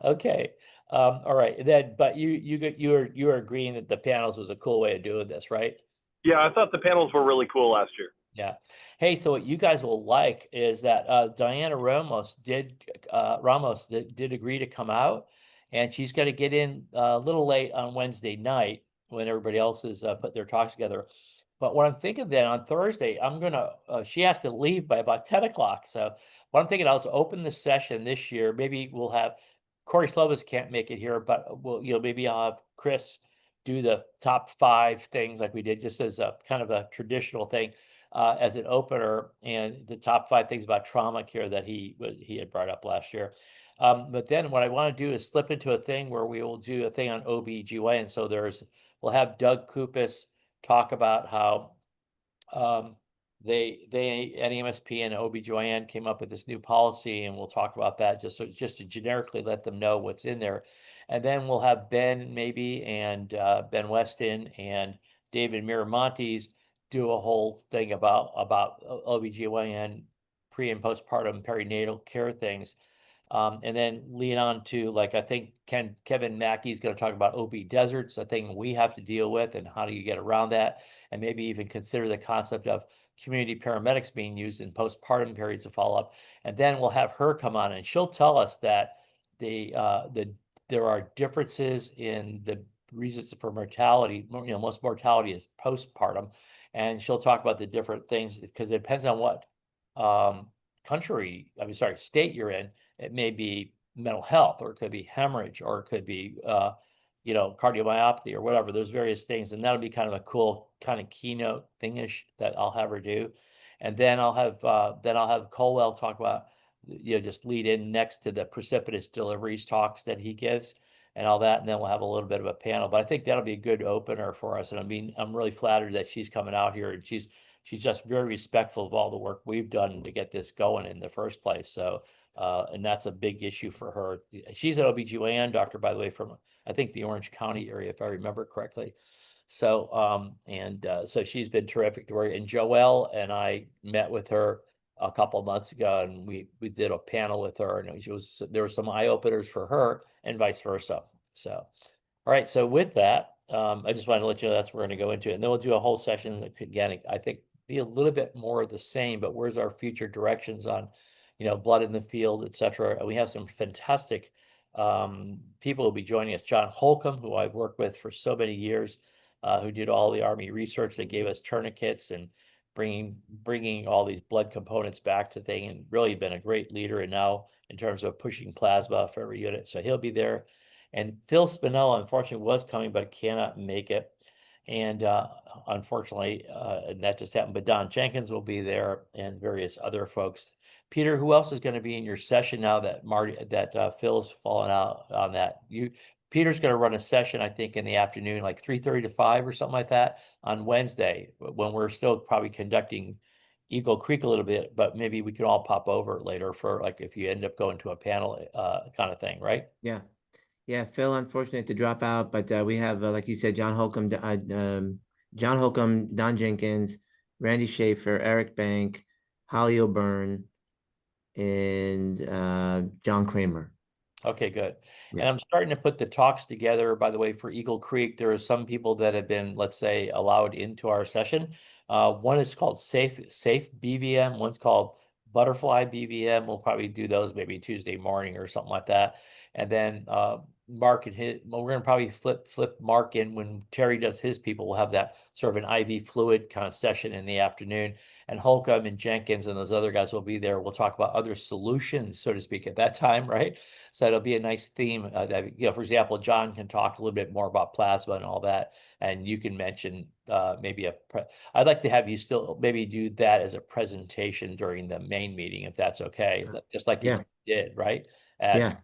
Okay. All right. Then, but you were agreeing that the panels was a cool way of doing this, right? Yeah, I thought the panels were really cool last year. Yeah. Hey, so what you guys will like is that Diana Ramos did agree to come out, and she's going to get in a little late on Wednesday night when everybody else is put their talks together. But what I'm thinking then on Thursday, she has to leave by about 10 o'clock. So what I'm thinking, I'll open the session this year. Maybe we'll have Corey Slovis can't make it here, but maybe I'll have Chris do the top 5 things like we did, just as a kind of a traditional thing as an opener, and the top 5 things about trauma care that he had brought up last year. But then what I want to do is slip into a thing where we will do a thing on OB/GYN. So we'll have Doug Kupas talk about how NEMSP and OB/GYN came up with this new policy, and we'll talk about that just to generically let them know what's in there. And then we'll have Ben maybe and Ben Weston and David Miramontes do a whole thing about OB/GYN pre and postpartum perinatal care things. And then lean on to, like, I think Kevin Mackey is going to talk about OB deserts, a thing we have to deal with, and how do you get around that, and maybe even consider the concept of community paramedics being used in postpartum periods of follow-up. And then we'll have her come on, and she'll tell us that there are differences in the reasons for mortality. Most mortality is postpartum, and she'll talk about the different things, because it depends on what state you're in. It may be mental health, or it could be hemorrhage, or it could be you know, cardiomyopathy or whatever. There's various things, and that'll be kind of a cool kind of keynote thingish that I'll have her do. And then I'll have Colwell talk about, you know, just lead in next to the precipitous deliveries talks that he gives and all that. And then we'll have a little bit of a panel, but I think that'll be a good opener for us. And I mean, I'm really flattered that she's coming out here, and she's just very respectful of all the work we've done to get this going in the first place. So, and that's a big issue for her. She's an OBGYN doctor, by the way, from, I think, the Orange County area, if I remember correctly. So, so she's been terrific to work. And Joelle and I met with her a couple of months ago, and we did a panel with her, and there were some eye openers for her and vice versa. So, all right. So with that, I just wanted to let you know that's what we're going to go into, and then we'll do a whole session that could, again, I think, be a little bit more of the same, but where's our future directions on, you know, blood in the field, et cetera. And we have some fantastic people who will be joining us. John Holcomb, who I've worked with for so many years, who did all the Army research that gave us tourniquets and bringing all these blood components back to thing, and really been a great leader. And now in terms of pushing plasma for every unit, so he'll be there. And Phil Spinella, unfortunately, was coming but cannot make it, and unfortunately, and that just happened. But Don Jenkins will be there, and various other folks. Peter, who else is going to be in your session now that Phil's fallen out on that? Peter's going to run a session, I think, in the afternoon, like 3:30 to 5 or something like that on Wednesday, when we're still probably conducting Eagle Creek a little bit, but maybe we can all pop over later for, like, if you end up going to a panel kind of thing, right? Yeah. Yeah, Phil, unfortunate to drop out, but we have, like you said, John Holcomb, Don Jenkins, Randy Schaefer, Eric Bank, Holly O'Byrne, and John Kramer. Okay, good. Yeah. And I'm starting to put the talks together, by the way, for Eagle Creek. There are some people that have been, let's say, allowed into our session. One is called Safe BVM. One's called Butterfly BVM. We'll probably do those maybe Tuesday morning or something like that. And then Mark and we're going to probably flip Mark in when Terry does his people. We'll have that sort of an IV fluid kind of session in the afternoon, and Holcomb and Jenkins and those other guys will be there. We'll talk about other solutions, so to speak, at that time, right? So it'll be a nice theme. That, you know, for example, John can talk a little bit more about plasma and all that, and you can mention maybe I'd like to have you still maybe do that as a presentation during the main meeting, if that's okay, just like you did, right? Then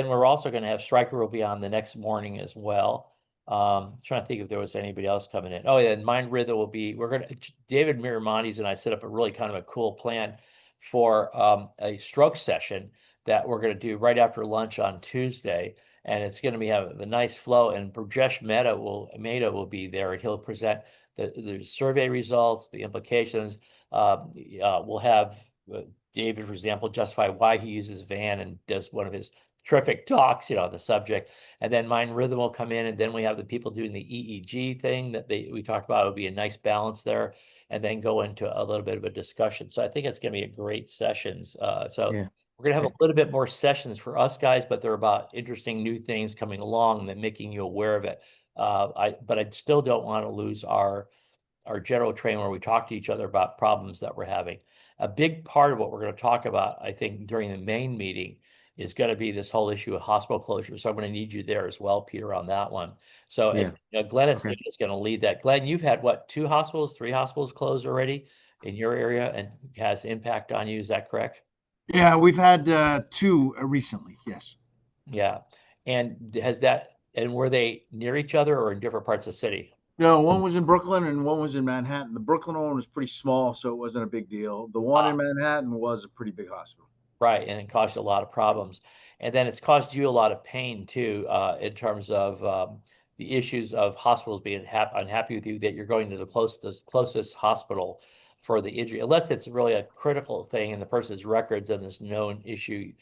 we're also going to have Stryker will be on the next morning as well. Trying to think if there was anybody else coming in. Oh yeah, and Mind Rhythm will be. David Miramontes and I set up a really kind of a cool plan for a stroke session that we're going to do right after lunch on Tuesday, and it's going to be have a nice flow. And Burjesh Mehta will be there, and he'll present the survey results, the implications. We'll have David, for example, justify why he uses VAN and does one of his terrific talks, you know, on the subject. And then Mind Rhythm will come in, and then we have the people doing the EEG thing that we talked about. It'll be a nice balance there, and then go into a little bit of a discussion. So I think it's going to be a great sessions. We're going to have a little bit more sessions for us guys, but they're about interesting new things coming along and making you aware of it. But I still don't want to lose our general train where we talk to each other about problems that we're having. A big part of what we're going to talk about, I think, during the main meeting is going to be this whole issue of hospital closure. So I'm going to need you there as well, Peter, on that one. So Glenn is going to lead that. Glenn, you've had what, 3 hospitals closed already in your area, and has impact on you. Is that correct? Yeah, we've had 2 recently. Yes. Yeah. And were they near each other or in different parts of the city? No, one was in Brooklyn and one was in Manhattan. The Brooklyn one was pretty small, so it wasn't a big deal. The one in Manhattan was a pretty big hospital. Right, and it caused you a lot of problems. And then it's caused you a lot of pain too, in terms of the issues of hospitals being unhappy with you that you're going to the closest hospital for the injury, unless it's really a critical thing in the person's records and this known issue.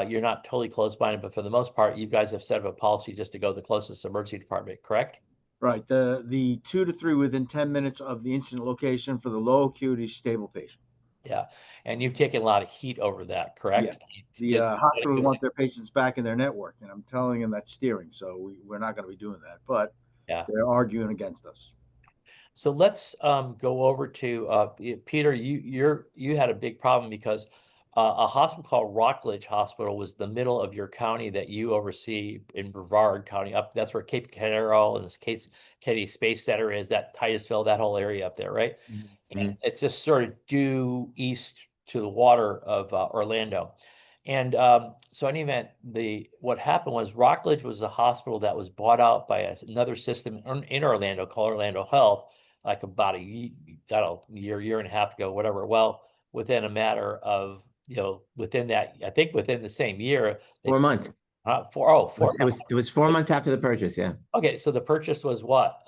You're not totally close-minded, but for the most part, you guys have set up a policy just to go to the closest emergency department, correct? Right. The 2 to 3 within 10 minutes of the incident location for the low acuity stable patient. Yeah, and you've taken a lot of heat over that, correct? Yeah. The hospitals want their patients back in their network, and I'm telling them that's steering. So we're not going to be doing that, but they're arguing against us. So let's go over to Peter. You had a big problem because a hospital called Rockledge Hospital was the middle of your county that you oversee in Brevard County. Up that's where Cape Canaveral and this Case Kennedy Space Center is, that Titusville, that whole area up there, right? And it's just sort of due east to the water of Orlando. And so in any event, what happened was Rockledge was a hospital that was bought out by another system in Orlando called Orlando Health, like about a year and a half ago, whatever. Well, within a matter of, within that, I think within the same year. 4 months. 4 It was 4 months after the purchase, yeah. Okay, so the purchase was what?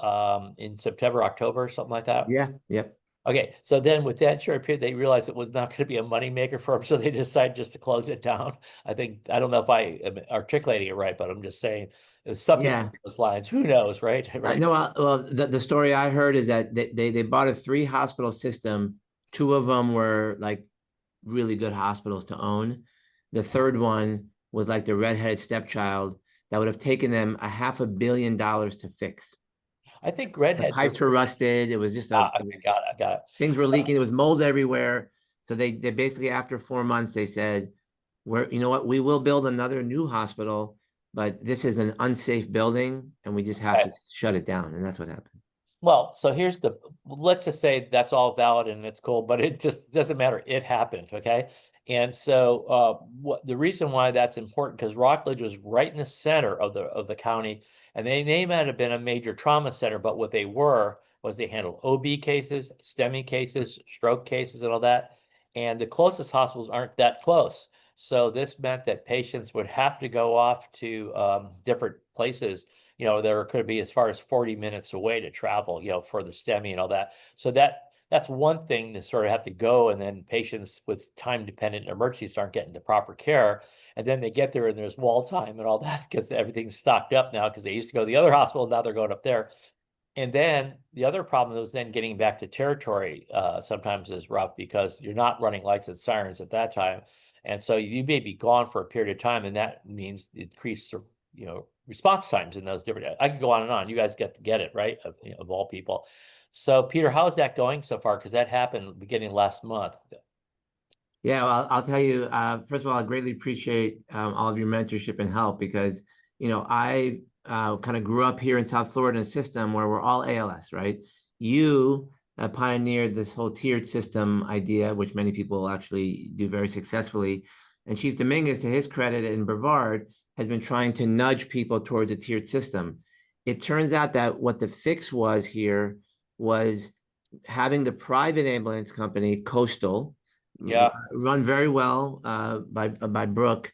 In September, October, something like that? Yeah, yep. Okay, so then with that short period, they realized it was not going to be a moneymaker for them, so they decided just to close it down. I don't know if I am articulating it right, but I'm just saying it was something along those lines. Who knows, right? No, well, the story I heard is that they bought a 3-hospital system. 2 of them were like really good hospitals to own. The third one was like the redheaded stepchild that would have taken them $500 million to fix. I think redheads. The pipes were rusted. It was just I got it. Things were leaking. There was mold everywhere. So they basically, after 4 months, they said, you know what, we will build another new hospital, but this is an unsafe building and we just have to shut it down. And that's what happened. Well, so let's just say that's all valid and it's cool, but it just doesn't matter. It happened. Okay. And so the reason why that's important, because Rockledge was right in the center of the county, and they might have been a major trauma center, but what they were was they handled OB cases, STEMI cases, stroke cases, and all that. And the closest hospitals aren't that close. So this meant that patients would have to go off to different places. There could be as far as 40 minutes away to travel, for the STEMI and all that. So that's one thing to sort of have to go, and then patients with time-dependent emergencies aren't getting the proper care. And then they get there and there's wall time and all that because everything's stocked up now because they used to go to the other hospital, now they're going up there. And then the other problem was then getting back to territory sometimes is rough because you're not running lights and sirens at that time. And so you may be gone for a period of time, and that means increased, response times in those different. I could go on and on. You guys get it, right? Of all people. So Peter, how is that going so far? Because that happened beginning last month. Yeah, well, I'll tell you, first of all, I greatly appreciate all of your mentorship and help because, I kind of grew up here in South Florida in a system where we're all ALS, right? You pioneered this whole tiered system idea, which many people actually do very successfully. And Chief Dominguez, to his credit, in Brevard, has been trying to nudge people towards a tiered system. It turns out that what the fix was here was having the private ambulance company, Coastal, run very well by Brooke.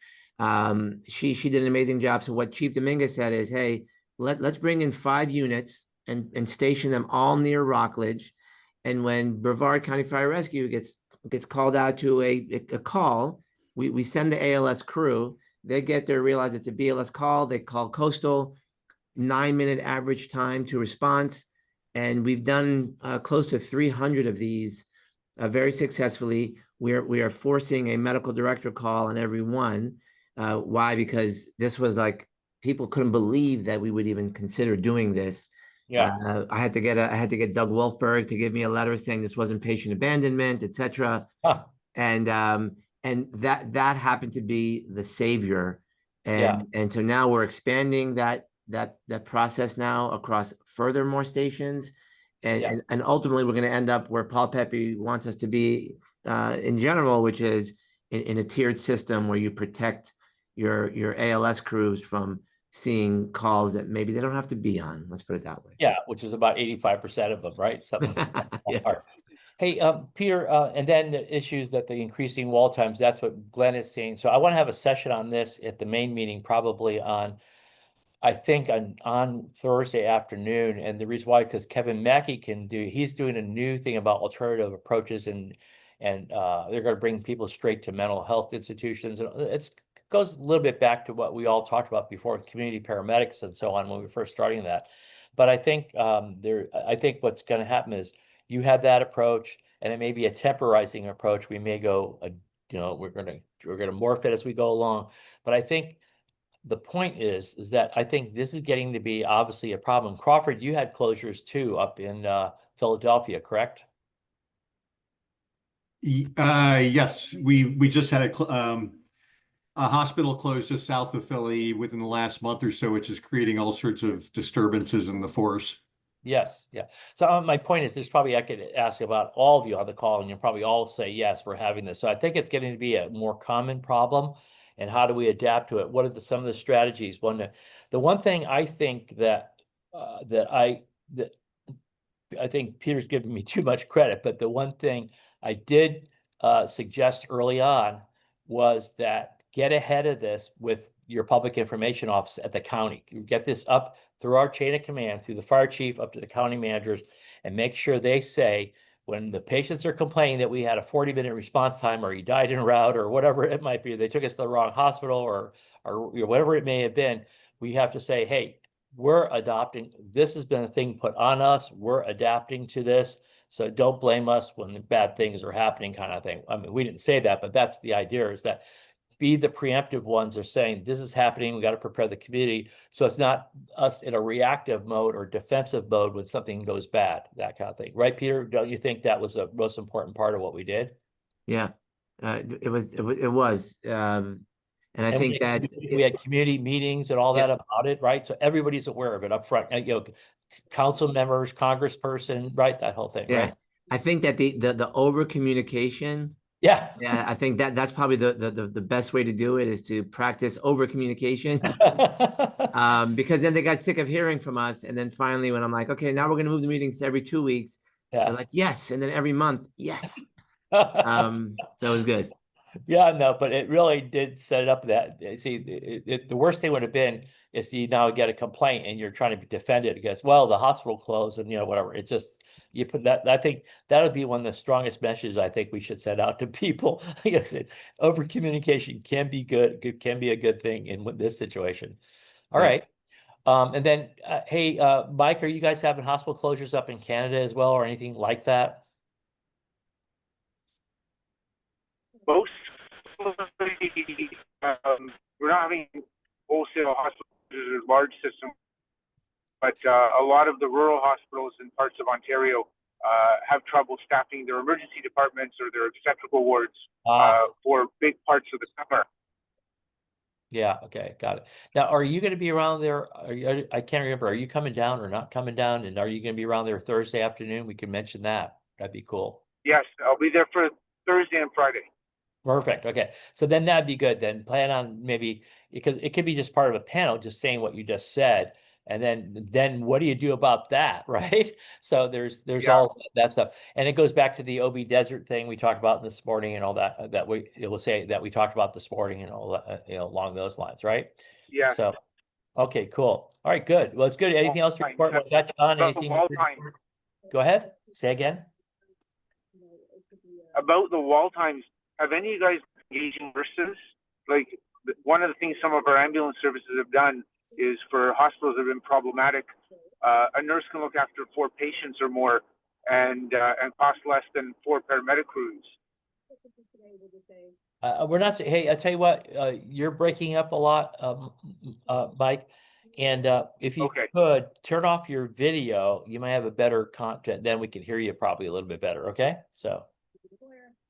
She did an amazing job. So what Chief Dominguez said is, hey, let's bring in 5 units and station them all near Rockledge. And when Brevard County Fire Rescue gets called out to a call, we send the ALS crew. They get there, realize it's a BLS call. They call Coastal, 9-minute average time to response. And we've done close to 300 of these very successfully. We are forcing a medical director call on every one. Why? Because this was like, people couldn't believe that we would even consider doing this. Yeah. I had to get Doug Wolfberg to give me a letter saying this wasn't patient abandonment, et cetera. Huh. And that happened to be the savior. And so now we're expanding that process now across more stations. And ultimately we're going to end up where Paul Pepe wants us to be in general, which is in a tiered system where you protect your ALS crews from seeing calls that maybe they don't have to be on. Let's put it that way. Yeah, which is about 85% of them, right? Something. Yes. Hey, Peter, and then the issues that the increasing wall times, that's what Glenn is saying. So I want to have a session on this at the main meeting, probably on Thursday afternoon. And the reason why, because Kevin Mackey he's doing a new thing about alternative approaches, and they're going to bring people straight to mental health institutions. And it goes a little bit back to what we all talked about before with community paramedics and so on when we were first starting that. But I think I think what's going to happen is you have that approach, and it may be a temporizing approach. We may go, we're going to morph it as we go along. But I think the point is that I think this is getting to be obviously a problem. Crawford, you had closures too up in Philadelphia, correct? Yes, we just had a hospital closed just south of Philly within the last month or so, which is creating all sorts of disturbances in the force. Yes, yeah. So my point is, there's probably, I could ask about all of you on the call, and you'll probably all say, yes, we're having this. So I think it's getting to be a more common problem. And how do we adapt to it? What are some of the strategies? The one thing I think that I think Peter's giving me too much credit, but the one thing I did suggest early on was that get ahead of this with your public information office at the county. You get this up through our chain of command, through the fire chief up to the county managers, and make sure they say, when the patients are complaining that we had a 40-minute response time, or he died en route, or whatever it might be, they took us to the wrong hospital, or whatever it may have been, we have to say, hey, we're adopting, this has been a thing put on us, we're adapting to this, so don't blame us when the bad things are happening, kind of thing. I mean, we didn't say that, but that's the idea, is that be the preemptive ones are saying, this is happening, we got to prepare the community, so it's not us in a reactive mode or defensive mode when something goes bad, that kind of thing. Right, Peter? Don't you think that was a most important part of what we did? Yeah, it was. And I think that we had community meetings and all that about it, right? So everybody's aware of it up front, you know, council members, congressperson, right? That whole thing, right? I think that the over communication. Yeah, I think that's probably the best way to do it, is to practice over communication. Because then they got sick of hearing from us, and then finally, when I'm like, okay, now we're going to move the meetings to every 2 weeks, they're like, yes, and then every month, yes. So it was good. Yeah, no, but it really did set it up that, see, the worst thing would have been is you now get a complaint and you're trying to defend it against, well, the hospital closed and, you know, whatever. It's just, you put that, I think that would be one of the strongest messages I think we should send out to people. Over communication can be good, can be a good thing in this situation. All right. And then, hey, Mike, are you guys having hospital closures up in Canada as well, or anything like that? Most we're not having wholesale hospitals or large systems, but a lot of the rural hospitals in parts of Ontario have trouble staffing their emergency departments or their obstetrical wards for big parts of the summer. Yeah, okay, got it. Now, are you going to be around there? I can't remember. Are you coming down or not coming down? And are you going to be around there Thursday afternoon? We can mention that. That'd be cool. Yes, I'll be there for Thursday and Friday. Perfect. Okay. So then that'd be good. Then plan on maybe, because it could be just part of a panel, just saying what you just said. And then what do you do about that? Right. So there's all that stuff. And it goes back to the OB Desert thing we talked about this morning and all that, it will say that we talked about this morning and all that, you know, along those lines. Right. Yeah. So, okay, cool. All right, good. Well, it's good. Anything else to report? What got you on? Anything? Go ahead. Say again. About the wall times, have any of you guys engaging nurses? Like, one of the things some of our ambulance services have done is, for hospitals that have been problematic, a nurse can look after 4 patients or more and cost less than 4 paramedic crews. We're not, hey, I tell you what, you're breaking up a lot, Mike. And if you could turn off your video, you might have a better content. Then we can hear you probably a little bit better. Okay. So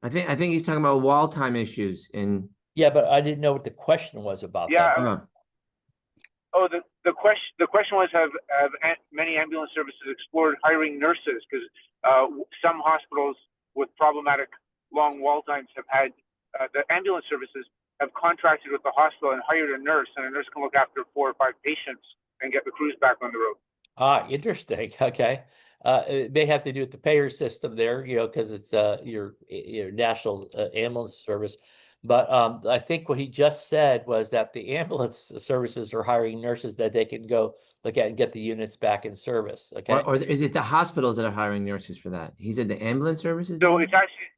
I think he's talking about wall time issues in. Yeah, but I didn't know what the question was about. Yeah. Oh, the question was, have many ambulance services explored hiring nurses? Because some hospitals with problematic long wall times have had the ambulance services have contracted with the hospital and hired a nurse, and a nurse can look after 4 or 5 patients and get the crews back on the road. Ah, interesting. Okay. It may have to do with the payer system there, you know, because it's your national ambulance service. But I think what he just said was that the ambulance services are hiring nurses that they can go look at and get the units back in service. Okay. Or is it the hospitals that are hiring nurses for that? He said the ambulance services? So it's actually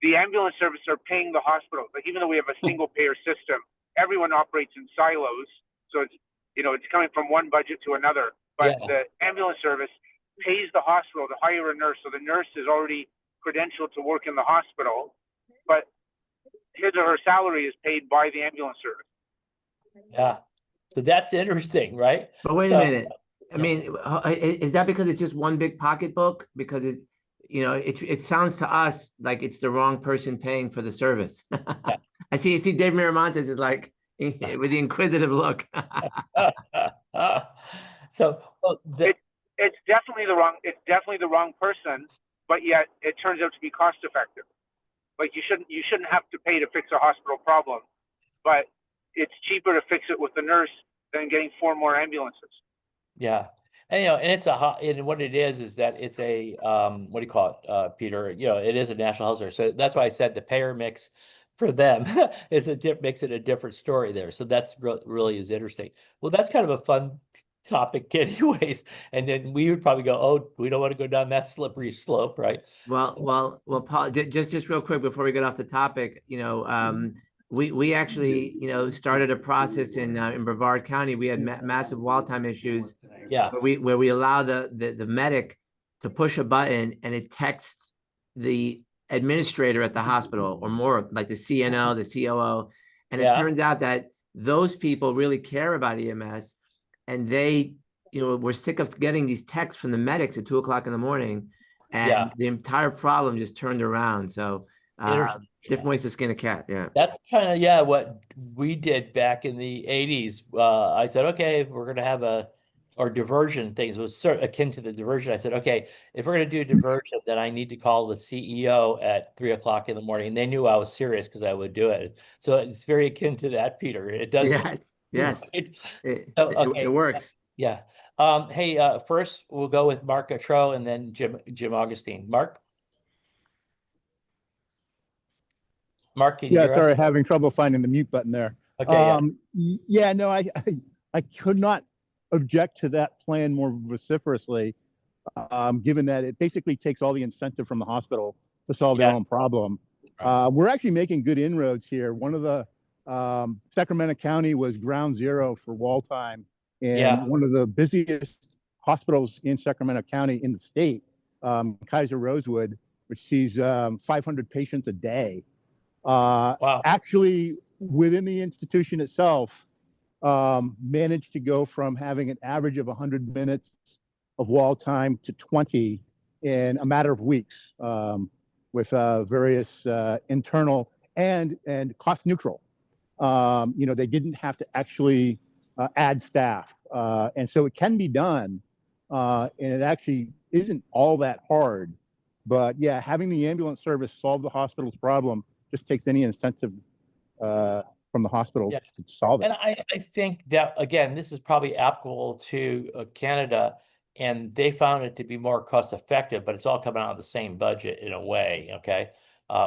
the ambulance services are paying the hospitals. Like, even though we have a single payer system, everyone operates in silos. So it's, you know, it's coming from one budget to another. But the ambulance service pays the hospital to hire a nurse. So the nurse is already credentialed to work in the hospital, but his or her salary is paid by the ambulance service. Yeah. So that's interesting, right? But wait a minute. I mean, is that because it's just one big pocketbook? Because you know, it sounds to us like it's the wrong person paying for the service. I see Dave Miramontes is like with the inquisitive look. So it's definitely the wrong person, but yet it turns out to be cost effective. Like you shouldn't have to pay to fix a hospital problem, but it's cheaper to fix it with the nurse than getting 4 more ambulances. Yeah. And, you know, and and what it is that it's a, what do you call it, Peter? You know, it is a national health service. So that's why I said the payer mix for them makes it a different story there. So that's really is interesting. Well, that's kind of a fun topic anyways. And then we would probably go, oh, we don't want to go down that slippery slope, right? Well, Paul, just real quick before we get off the topic, you know, we actually, you know, started a process in Brevard County. We had massive wall time issues. Yeah. Where we allow the medic to push a button and it texts the administrator at the hospital, or more like the CNO, the COO. And it turns out that those people really care about EMS, and they, you know, were sick of getting these texts from the medics at 2 o'clock in the morning, and the entire problem just turned around. So different ways to skin a cat. Yeah. That's kind of, what we did back in the 80s. I said, okay, we're going to have or diversion things was sort of akin to the diversion. I said, okay, if we're going to do a diversion, then I need to call the CEO at 3 o'clock in the morning. And they knew I was serious because I would do it. So it's very akin to that, Peter. It does. Yes. Right? It works. Yeah. Hey, first we'll go with Mark Gautreaux and then Jim Augustine. Mark, can you hear sorry, us? having trouble finding the mute button there. Okay. No, I could not object to that plan more vociferously, given that it basically takes all the incentive from the hospital to solve their own problem. We're actually making good inroads here. One of the Sacramento County was ground zero for wall time, and one of the busiest hospitals in Sacramento County in the state, Kaiser Rosewood, which sees 500 patients a day. Actually, within the institution itself, managed to go from having an average of 100 minutes of wall time to 20 in a matter of weeks, with various internal and cost neutral. You know, they didn't have to actually add staff, and so it can be done, and it actually isn't all that hard. But yeah, having the ambulance service solve the hospital's problem just takes any incentive from the hospital to solve it. And I think that, again, this is probably applicable to Canada, and they found it to be more cost effective, but it's all coming out of the same budget in a way, okay,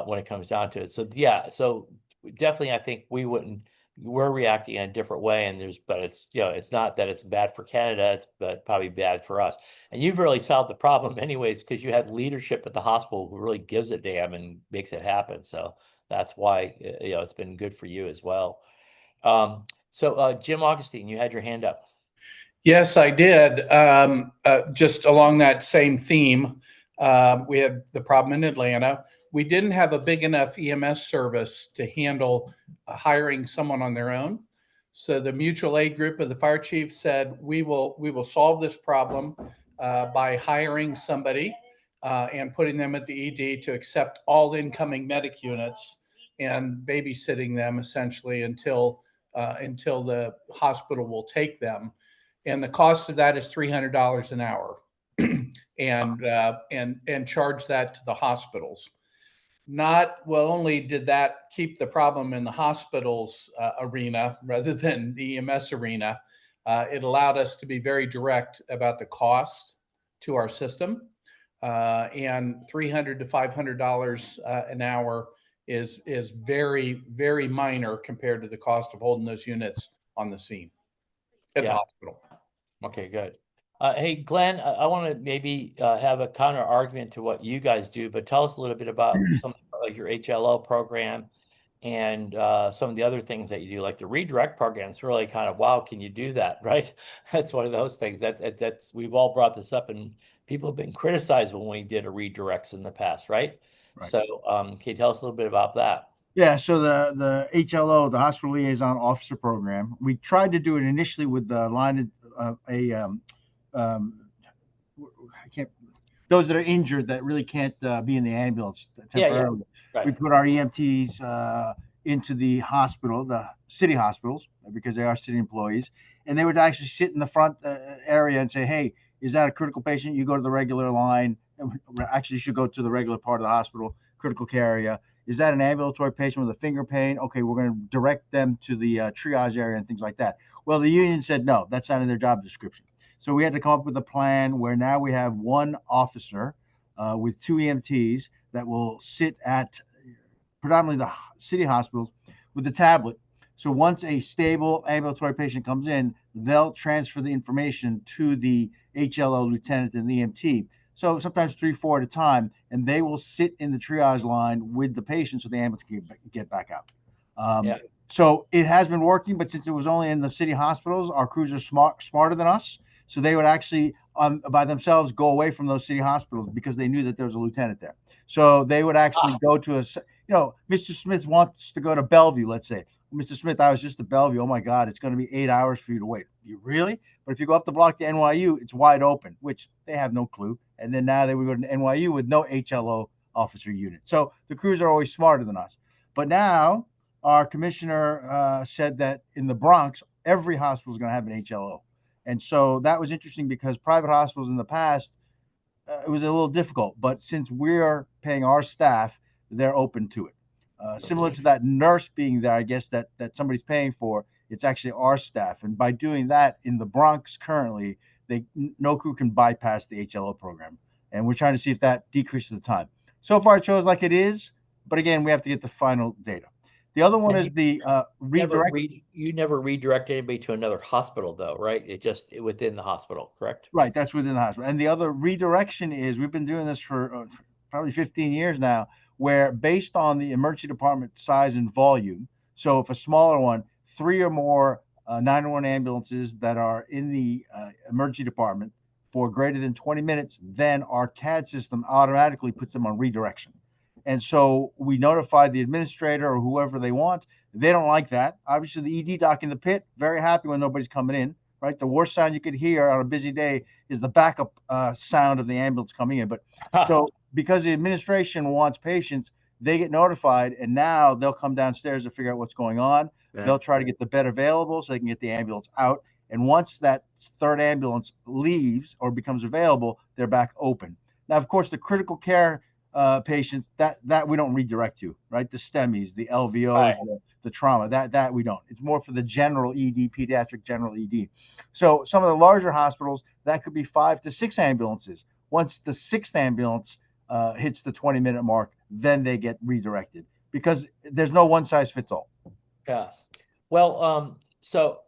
when it comes down to it. So so definitely I think we're reacting in a different way, and but it's, you know, it's not that it's bad for Canada, it's probably bad for us. And you've really solved the problem anyways, because you had leadership at the hospital who really gives a damn and makes it happen. So that's why, you know, it's been good for you as well. So Jim Augustine, you had your hand up. Yes, I did. Just along that same theme, we had the problem in Atlanta. We didn't have a big enough EMS service to handle hiring someone on their own. So the mutual aid group of the fire chief said, we will solve this problem by hiring somebody and putting them at the ED to accept all incoming medic units and babysitting them essentially until the hospital will take them. And the cost of that is $300 an hour, and charge that to the hospitals. Only did that keep the problem in the hospital's arena rather than the EMS arena, it allowed us to be very direct about the cost to our system, and $300 to $500 an hour is very, very minor compared to the cost of holding those units on the scene at the hospital. Okay, good. Hey, Glenn, I want to maybe have a counter argument to what you guys do, but tell us a little bit about something like your HLO program and some of the other things that you do, like the redirect program. It's really kind of, wow, can you do that, right? That's one of those things that's we've all brought this up, and people have been criticized when we did a redirects in the past, right? So can you tell us a little bit about that? Yeah, so the HLO, the Hospital Liaison Officer Program, we tried to do it initially with the line those that are injured that really can't be in the ambulance temporarily. Right. We put our EMTs into the hospital, the city hospitals, because they are city employees, and they would actually sit in the front area and say, "Hey, is that a critical patient? You go to the regular line. Actually, you should go to the regular part of the hospital, critical care area. Is that an ambulatory patient with a finger pain? Okay, we're going to direct them to the triage area and things like that." Well, the union said, no, that's not in their job description. So we had to come up with a plan where now we have one officer with 2 EMTs that will sit at predominantly the city hospitals with a tablet. So once a stable ambulatory patient comes in, they'll transfer the information to the HLO lieutenant and the EMT. So sometimes 3, 4 at a time, and they will sit in the triage line with the patient so the ambulance can get back out. So it has been working, but since it was only in the city hospitals, our crews are smarter than us. So they would actually, by themselves, go away from those city hospitals because they knew that there was a lieutenant there. So they would actually go to Mr. Smith wants to go to Bellevue, let's say. Mr. Smith, I was just at Bellevue. Oh my God, it's going to be 8 hours for you to wait. You really? But if you go up the block to NYU, it's wide open, which they have no clue. And then now they would go to NYU with no HLO officer unit. So the crews are always smarter than us. But now our commissioner said that in the Bronx, every hospital is going to have an HLO. And so that was interesting because private hospitals in the past, it was a little difficult. But since we're paying our staff, they're open to it. Similar to that nurse being there, I guess that somebody's paying for, it's actually our staff. And by doing that in the Bronx currently, no crew can bypass the HLO program. And we're trying to see if that decreases the time. So far, it shows like it is. But again, we have to get the final data. The other one is the redirect. You never redirect anybody to another hospital, though, right? It just within the hospital, correct? Right, that's within the hospital. And the other redirection is we've been doing this for probably 15 years now, where based on the emergency department size and volume, so if a smaller one, 3 or more 911 ambulances that are in the emergency department for greater than 20 minutes, then our CAD system automatically puts them on redirection. And so we notify the administrator or whoever they want. They don't like that. Obviously, the ED doc in the pit, very happy when nobody's coming in, right? The worst sound you could hear on a busy day is the backup sound of the ambulance coming in. But so because the administration wants patients, they get notified, and now they'll come downstairs to figure out what's going on. Yeah. They'll try to get the bed available so they can get the ambulance out. And once that third ambulance leaves or becomes available, they're back open. Now, of course, the critical care patients that we don't redirect to, right? The STEMIs, the LVOs, right. the trauma, that we don't. It's more for the general ED, pediatric general ED. So some of the larger hospitals, that could be 5 to 6 ambulances. Once the 6th ambulance hits the 20-minute mark, then they get redirected because there's no one size fits all. Yeah. Well, so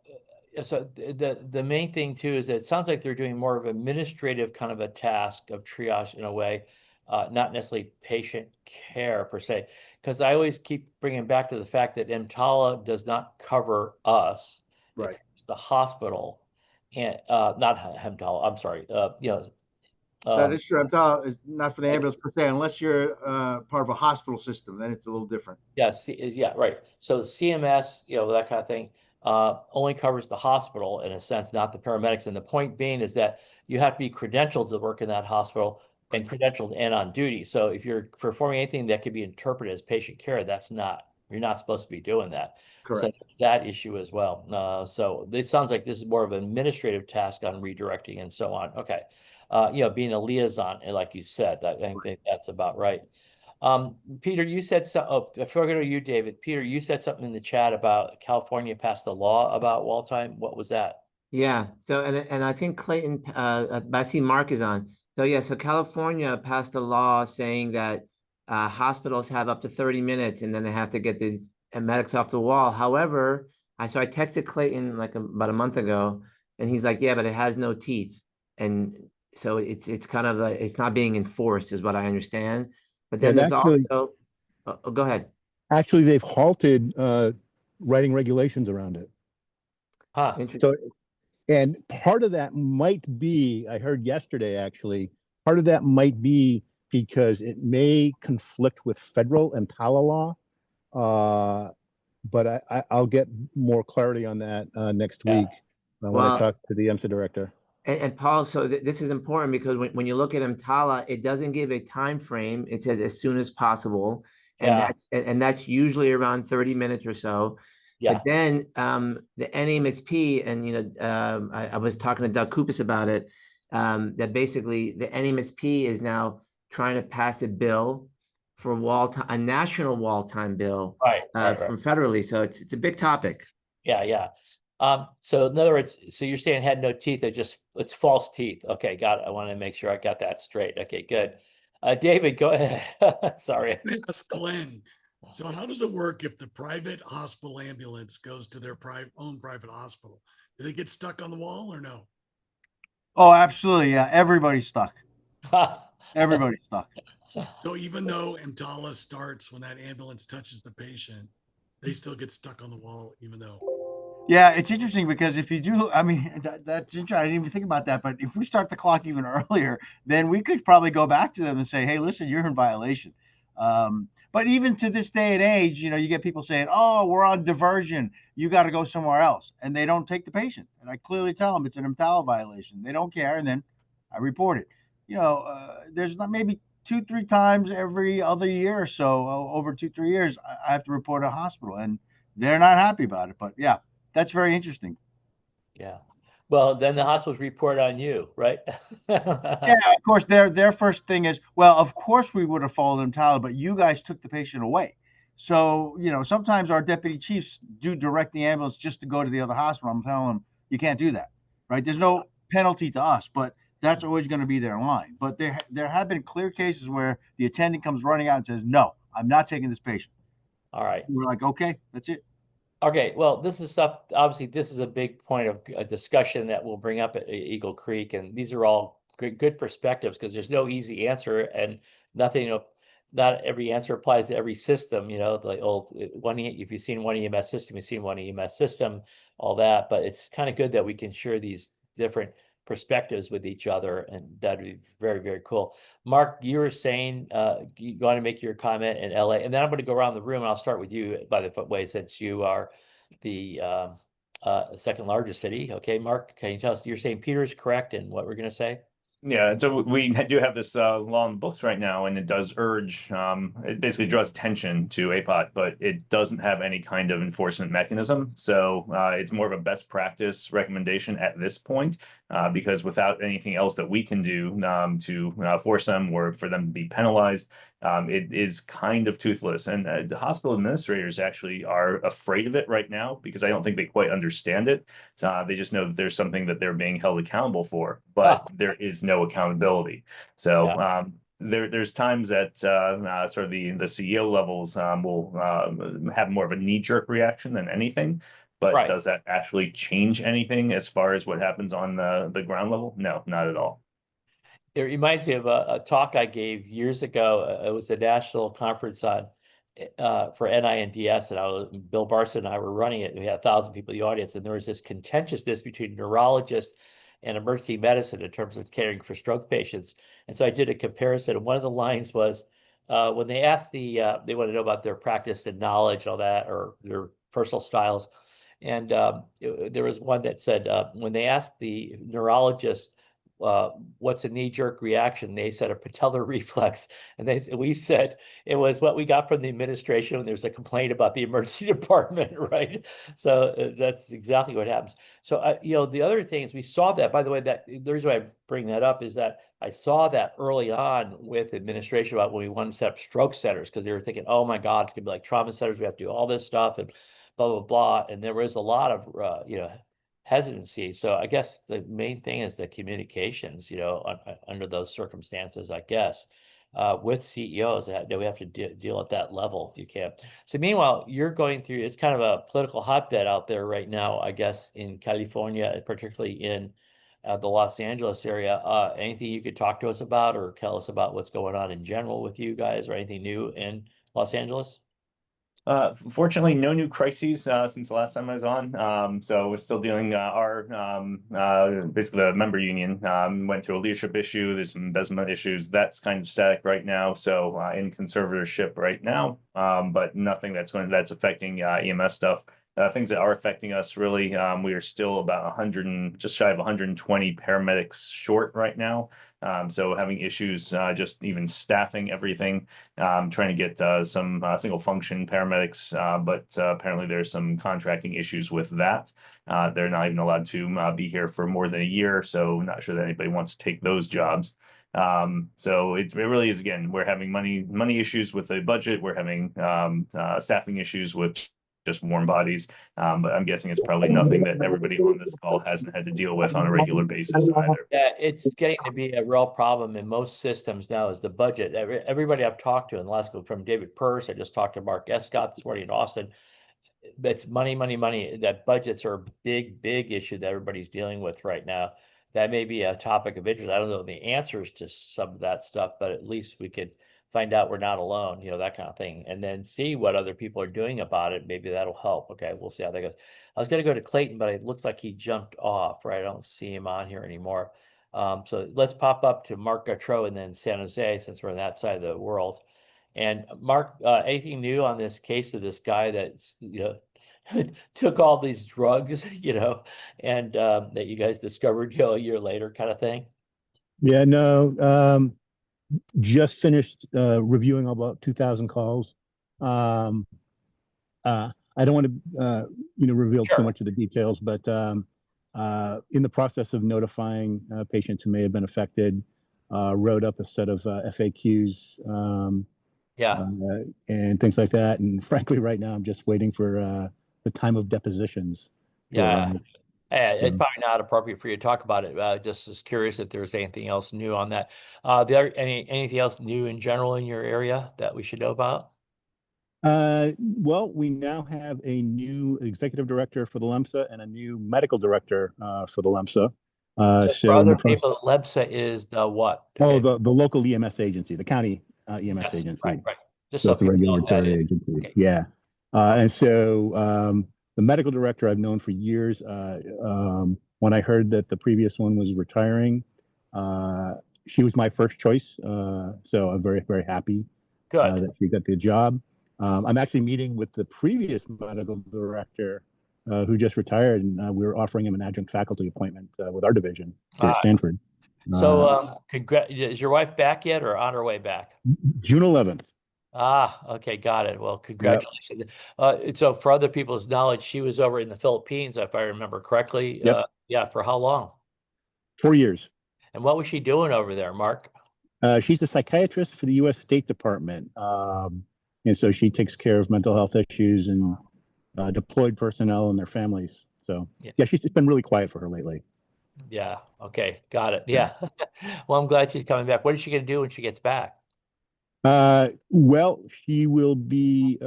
the main thing too is that it sounds like they're doing more of administrative kind of a task of triage in a way. Not necessarily patient care per se, because I always keep bringing back to the fact that EMTALA does not cover us, right? It's the hospital, and not EMTALA. I'm sorry. That is true. EMTALA is not for the ambulance per se, unless you're part of a hospital system. Then it's a little different. Yeah. Yeah. Right. So CMS, that kind of thing, only covers the hospital in a sense, not the paramedics. And the point being is that you have to be credentialed to work in that hospital. And credentialed and on duty. So if you're performing anything that could be interpreted as patient care, you're not supposed to be doing that. Correct. So there's that issue as well. So it sounds like this is more of an administrative task on redirecting and so on. Okay. Being a liaison, like you said, I think that's about right. Peter, you said before I go to you, David, Peter, you said something in the chat about California passed a law about wall time. What was that? Yeah. So, and I think Clayton, I see Mark is on. So yeah, so California passed a law saying that hospitals have up to 30 minutes and then they have to get these medics off the wall. However, I texted Clayton like about a month ago, and he's like, yeah, but it has no teeth. And so it's kind of like, it's not being enforced is what I understand. But then there's also, go ahead. Actually, they've halted writing regulations around it. So, and part of that might be, I heard yesterday actually, part of that might be because it may conflict with federal EMTALA law. But I'll get more clarity on that next week when I talk to the EMSA director. And Paul, so this is important because when you look at EMTALA, it doesn't give a time frame. It says as soon as possible, and that's usually around 30 minutes or so. Yeah. But then the NMSP, and I was talking to Doug Kupas about it, that basically the NMSP is now trying to pass a bill for a national wall time bill, from federally. So it's a big topic. Yeah. So in other words, so you're saying it had no teeth, it's false teeth. Okay, got it. I want to make sure I got that straight. Okay, good. David, go ahead. Sorry. That's Glenn. So how does it work if the private hospital ambulance goes to their own private hospital? Do they get stuck on the wall or no? Oh, absolutely. Yeah, everybody's stuck. Everybody's stuck. So even though EMTALA starts when that ambulance touches the patient, they still get stuck on the wall, even though. Yeah, it's interesting because if you do, I mean, that's interesting. I didn't even think about that. But if we start the clock even earlier, then we could probably go back to them and say, hey, listen, you're in violation. But even to this day and age, you get people saying, oh, we're on diversion. You got to go somewhere else. And they don't take the patient. And I clearly tell them it's an EMTALA violation. They don't care. And then I report it. There's not maybe 2-3 times every other year or so, over 2-3 years, I have to report a hospital. And they're not happy about it. But yeah. That's very interesting. Yeah. Well, then the hospitals report on you, right? Yeah, of course, their first thing is, well, of course we would have followed EMTALA, but you guys took the patient away. So, sometimes our deputy chiefs do direct the ambulance just to go to the other hospital. I'm telling them, you can't do that, right? There's no penalty to us, but that's always going to be their line. But there have been clear cases where the attendant comes running out and says, no, I'm not taking this patient. All right. And we're like, okay, that's it. Okay, well, this is stuff, obviously, this is a big point of a discussion that we'll bring up at Eagle Creek. And these are all good perspectives because there's no easy answer and nothing, not every answer applies to every system, the old if you've seen one EMS system, you've seen one EMS system, all that. But it's kind of good that we can share these different perspectives with each other, and that'd be very, very cool. Mark, you were saying you want to make your comment in LA, and then I'm going to go around the room, and I'll start with you, by the way, since you are the second largest city. Okay, Mark, can you tell us, you're saying Peter is correct in what we're going to say? Yeah, so we do have this law in the books right now, and it does urge, it basically draws attention to APOT, but it doesn't have any kind of enforcement mechanism. So it's more of a best practice recommendation at this point, because without anything else that we can do to force them or for them to be penalized, it is kind of toothless. And the hospital administrators actually are afraid of it right now because I don't think they quite understand it. They just know that there's something that they're being held accountable for, but there is no accountability. So there's times that sort of the CEO levels will have more of a knee-jerk reaction than anything. But does that actually change anything as far as what happens on the ground level? No, not at all. It reminds me of a talk I gave years ago. It was a national conference on for NINDS, and Bill Barson and I were running it. And we had 1,000 people in the audience, and there was this contentiousness between neurologists and emergency medicine in terms of caring for stroke patients. And so I did a comparison, and one of the lines was when they asked they want to know about their practice and knowledge and all that, or their personal styles. And there was one that said when they asked the neurologist, what's a knee-jerk reaction? They said a patellar reflex, and we said it was what we got from the administration when there's a complaint about the emergency department, right? So that's exactly what happens. So the other thing is we saw that. By the way, that the reason why I bring that up is that I saw that early on with administration about when we wanted to set up stroke centers, because they were thinking, oh my God, it's gonna be like trauma centers. We have to do all this stuff and blah blah blah. And there was a lot of hesitancy. So I guess the main thing is the communications, under those circumstances, I guess, with CEOs that we have to deal at that level if you can. So meanwhile, you're going through, it's kind of a political hotbed out there right now, I guess, in California, particularly in the Los Angeles area. Anything you could talk to us about or tell us about what's going on in general with you guys, or anything new in Los Angeles? Fortunately, no new crises since the last time I was on. So we're still dealing. Basically the member union went through a leadership issue. There's some embezzlement issues. That's kind of static right now. So in conservatorship right now, but nothing that's affecting EMS stuff. things that are affecting us really, we are still about 100 and just shy of 120 paramedics short right now. So having issues just even staffing everything, trying to get some single function paramedics, but apparently there's some contracting issues with that. They're not even allowed to be here for more than a year, so not sure that anybody wants to take those jobs. So it really is, again, we're having money issues with the budget. We're having staffing issues with just warm bodies. But I'm guessing it's probably nothing that everybody on this call hasn't had to deal with on a regular basis either. Yeah, it's getting to be a real problem in most systems now is the budget. Everybody I've talked to in the last group, from David Purse, I just talked to Mark Escott this morning in Austin. It's money, money, money. That budgets are a big, big issue that everybody's dealing with right now. That may be a topic of interest. I don't know the answers to some of that stuff, but at least we could find out we're not alone, that kind of thing, and then see what other people are doing about it. Maybe that'll help. Okay, we'll see how that goes. I was going to go to Clayton, but it looks like he jumped off, right? I don't see him on here anymore. So let's pop up to Mark Gautreaux and then San Jose, since we're on that side of the world. And Mark, anything new on this case of this guy that's, took all these drugs, and that you guys discovered, a year later kind of thing? Yeah, no, just finished reviewing about 2,000 calls. I don't want to, reveal too much of the details, but in the process of notifying patients who may have been affected, wrote up a set of FAQs and things like that. And frankly, right now, I'm just waiting for the time of depositions. Yeah. It's probably not appropriate for you to talk about it. Just as curious if there's anything else new on that. Anything else new in general in your area that we should know about? Well, we now have a new executive director for the LEMSA and a new medical director for the LEMSA. So for other people, LEMSA is the what? Oh, the local EMS agency, the county EMS agency. Right. Just so so it's a people know what that regulatory is. agency. Okay. Yeah. And so the medical director I've known for years. When I heard that the previous one was retiring, she was my first choice. So I'm very, very happy that she got the job. I'm actually meeting with the previous medical director who just retired, and we're offering him an adjunct faculty appointment with our division here at Stanford. So is your wife back yet or on her way back? June 11th. Okay, got it. Well, congratulations. So for other people's knowledge, she was over in the Philippines, if I remember correctly. Yep. For how long? 4 years. And what was she doing over there, Mark? She's a psychiatrist for the U.S. State Department. And so she takes care of mental health issues and deployed personnel and their families. So yeah, she's just been really quiet for her lately. Yeah. Okay. Got it. Yeah. Well, I'm glad she's coming back. What is she going to do when she gets back? Well, she will be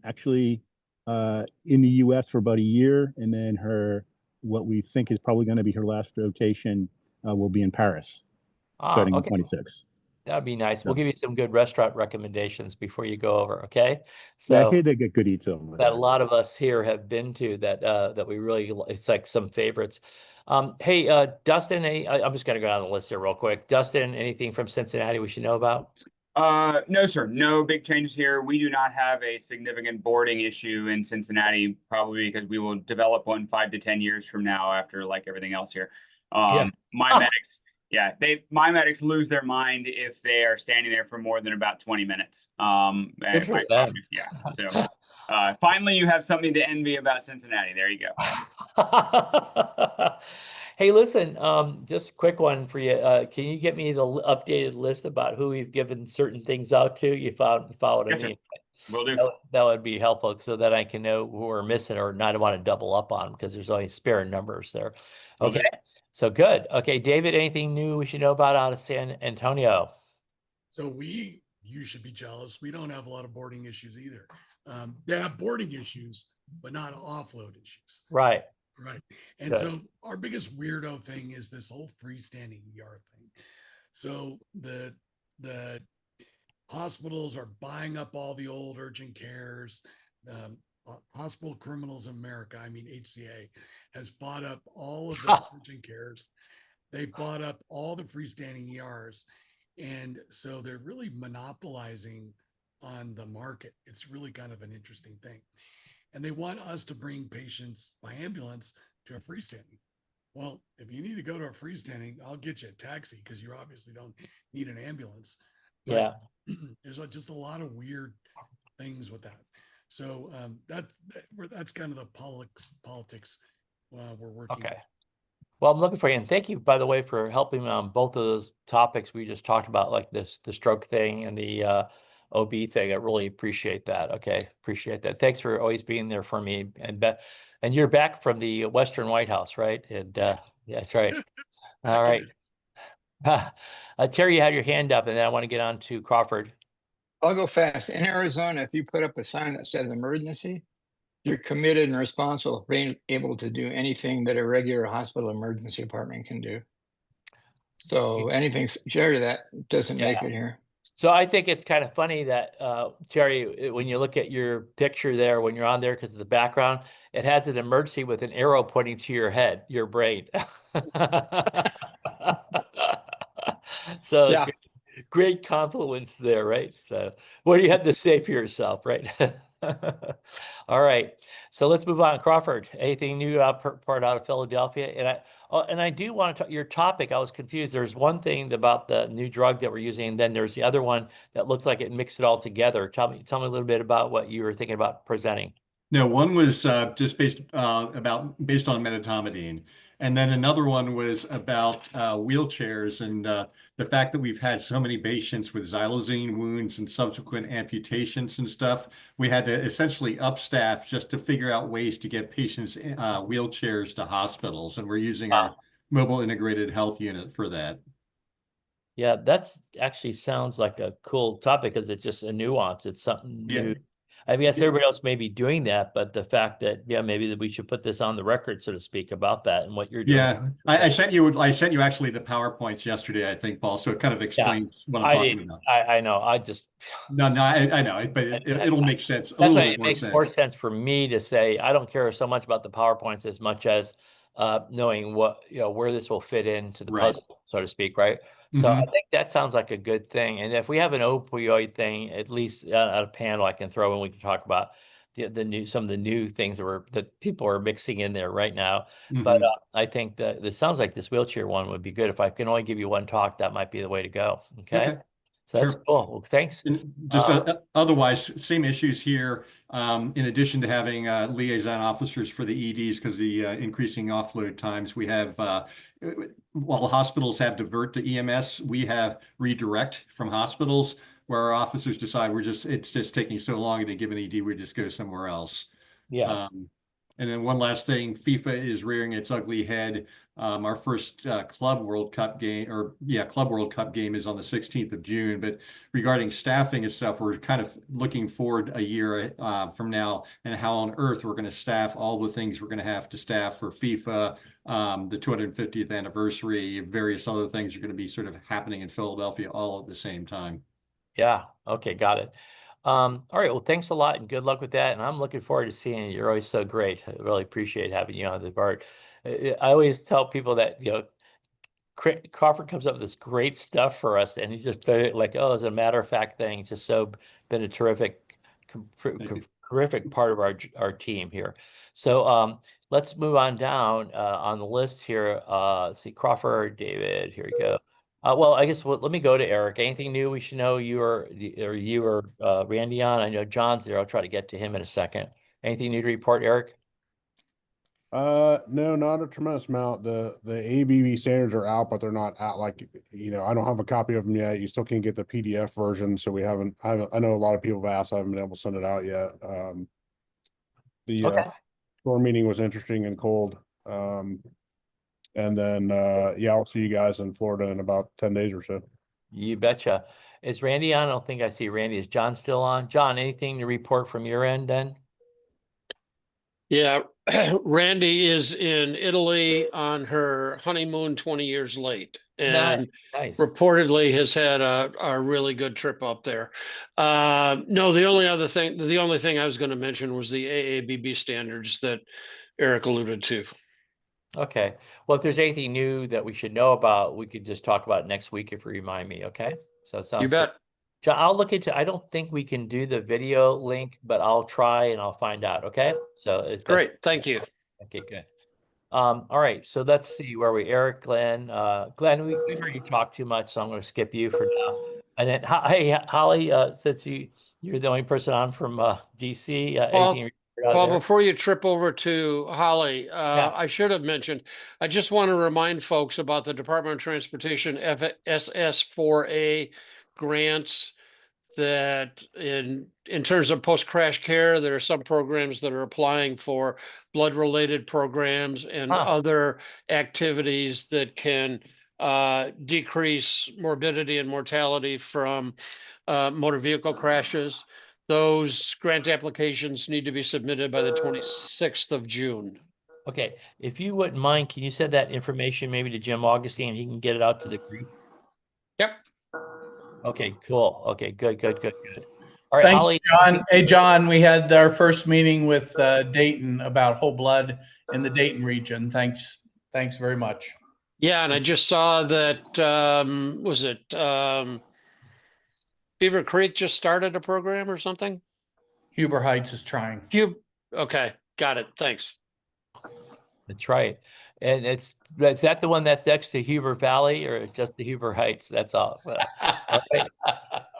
actually in the U.S. for about a year, and then what we think is probably going to be her last rotation will be in Paris, starting in 26. That'd be nice. We'll give you some good restaurant recommendations before you go over. Okay. So yeah, I hear they get good eats over that a lot of us here have been to that we really, it's like some favorites. Hey, Dustin, I'm just going to go down the list here real quick. Dustin, anything from Cincinnati we should know about? No, sir. No big changes here. We do not have a significant boarding issue in Cincinnati, probably because we will develop one 5 to 10 years from now after like everything else here. My medics, my medics lose their mind if they are standing there for more than about 20 minutes. So finally you have something to envy about Cincinnati. There you go. Hey, listen, just a quick one for you. Can you get me the updated list about who we've given certain things out to? You followed what I mean? Will do. That would be helpful so that I can know who we're missing or not want to double up on because there's only spare numbers there. Okay, so good. Okay, David, anything new we should know about out of San Antonio? So you should be jealous. We don't have a lot of boarding issues either. They have boarding issues, but not offload issues. Right. Right. And so our biggest weirdo thing is this whole freestanding ER thing. So the hospitals are buying up all the old urgent cares. Hospital Criminals America, HCA, has bought up all of the urgent cares. They bought up all the freestanding ERs. And so they're really monopolizing on the market. It's really kind of an interesting thing. and they want us to bring patients by ambulance to a freestanding. Well, if you need to go to a freestanding, I'll get you a taxi because you obviously don't need an ambulance. Yeah. There's just a lot of weird things with that. So that's kind of the politics we're working. Okay. Well, I'm looking for you, and thank you, by the way, for helping me on both of those topics we just talked about, like the stroke thing and the OB thing. I really appreciate that. Okay, appreciate that. Thanks for always being there for me. And you're back from the Western White House, right? And yeah, that's right. All right. Terry, you had your hand up, and then I want to get on to Crawford. I'll go fast. In Arizona, if you put up a sign that says emergency, you're committed and responsible for being able to do anything that a regular hospital emergency department can do. So anything short of that doesn't make it here. So I think it's kind of funny that, Terry, when you look at your picture there, when you're on there, because of the background, it has an emergency with an arrow pointing to your head, your brain. So it's great confluence there, right? So what do you have to say for yourself, right? All right, so let's move on. Crawford, anything new part out of Philadelphia? And I do want to talk your topic. I was confused. There's one thing about the new drug that we're using, and then there's the other one that looked like it mixed it all together. Tell me a little bit about what you were thinking about presenting. No, one was just based on medetomidine, and then another one was about wheelchairs and the fact that we've had so many patients with xylazine wounds and subsequent amputations and stuff. We had to essentially upstaff just to figure out ways to get patients wheelchairs to hospitals, and we're using our mobile integrated health unit for that. Yeah, that's actually sounds like a cool topic because it's just a nuance. It's something new. I guess everybody else may be doing that, but the fact that, maybe that we should put this on the record, so to speak, about that and what you're doing. Yeah, I sent you actually the PowerPoints yesterday, I think, Paul. So it kind of explains what I'm talking about. I know. I just no, I know, but it'll make sense. It makes more sense for me to say I don't care so much about the PowerPoints as much as knowing what where this will fit into the puzzle, so to speak, right? So I think that sounds like a good thing. And if we have an opioid thing, at least on a panel I can throw in, we can talk about some of the new things that people are mixing in there right now. But I think that this sounds like this wheelchair one would be good. If I can only give you one talk, that might be the way to go. Okay. So that's cool. Well, thanks. And just otherwise, same issues here. In addition to having liaison officers for the EDs, because the increasing offload times, we have, while hospitals have divert to EMS, we have redirect from hospitals where our officers decide it's just taking so long to give an ED, we just go somewhere else. Yeah. And then one last thing, FIFA is rearing its ugly head. Our first Club World Cup game is on the 16th of June. But regarding staffing and stuff, we're kind of looking forward a year from now and how on earth we're going to staff all the things we're going to have to staff for FIFA, the 250th anniversary, various other things are going to be sort of happening in Philadelphia all at the same time. Yeah. Okay. Got it. All right. Well, thanks a lot and good luck with that. And I'm looking forward to seeing you. You're always so great. I really appreciate having you on the BART. I always tell people that, Crawford comes up with this great stuff for us, and he just put it like, as a matter of fact thing. Just so been a terrific part of our team here. So let's move on down on the list here. Let's see, Crawford, David, here we go. Well, I guess let me go to Eric. Anything new we should know? You or Randy on? I know John's there. I'll try to get to him in a second. Anything new to report, Eric? No, not a tremendous amount. The ABB standards are out, but they're not out. I don't have a copy of them yet. You still can't get the PDF version, so I know a lot of people have asked. I haven't been able to send it out yet. The floor meeting was interesting and cold. And then, I'll see you guys in Florida in about 10 days or so. You betcha. Is Randy on? I don't think I see Randy. Is John still on? John, anything to report from your end then? Yeah, Randy is in Italy on her honeymoon 20 years late. And nice. Reportedly has had a really good trip up there. No, the only thing I was going to mention was the AABB standards that Eric alluded to. Okay. Well, if there's anything new that we should know about, we could just talk about it next week if you remind me. Okay. So it sounds You bet. John, I'll look into, I don't think we can do the video link, but I'll try and I'll find out. Okay. So it's best. Great, thank you. Okay, good. All right. So let's see where Eric, Glenn, Glenn, we've heard you talk too much, so I'm going to skip you for now. And then, hey, Holly, since you're the only person on from DC, anything Well, before you trip over to Holly, I should have mentioned, I just want to remind folks about the Department of Transportation SS4A grants, that in terms of post-crash care, there are some programs that are applying for blood-related programs and other activities that can decrease morbidity and mortality from motor vehicle crashes. Those grant applications need to be submitted by the 26th of June. Okay, if you wouldn't mind, can you send that information maybe to Jim Augustine? He can get it out to the group. Yep. Okay, cool. Okay, good. All right, Thanks, Holly. John. Hey, John, we had our first meeting with Dayton about whole blood in the Dayton region. Thanks very much. Yeah, and I just saw that, was it Beaver Creek just started a program or something? Huber Heights is trying. Okay, got it. Thanks. That's right. And is that the one that's next to Huber Valley or just the Huber Heights? That's all. So, all right.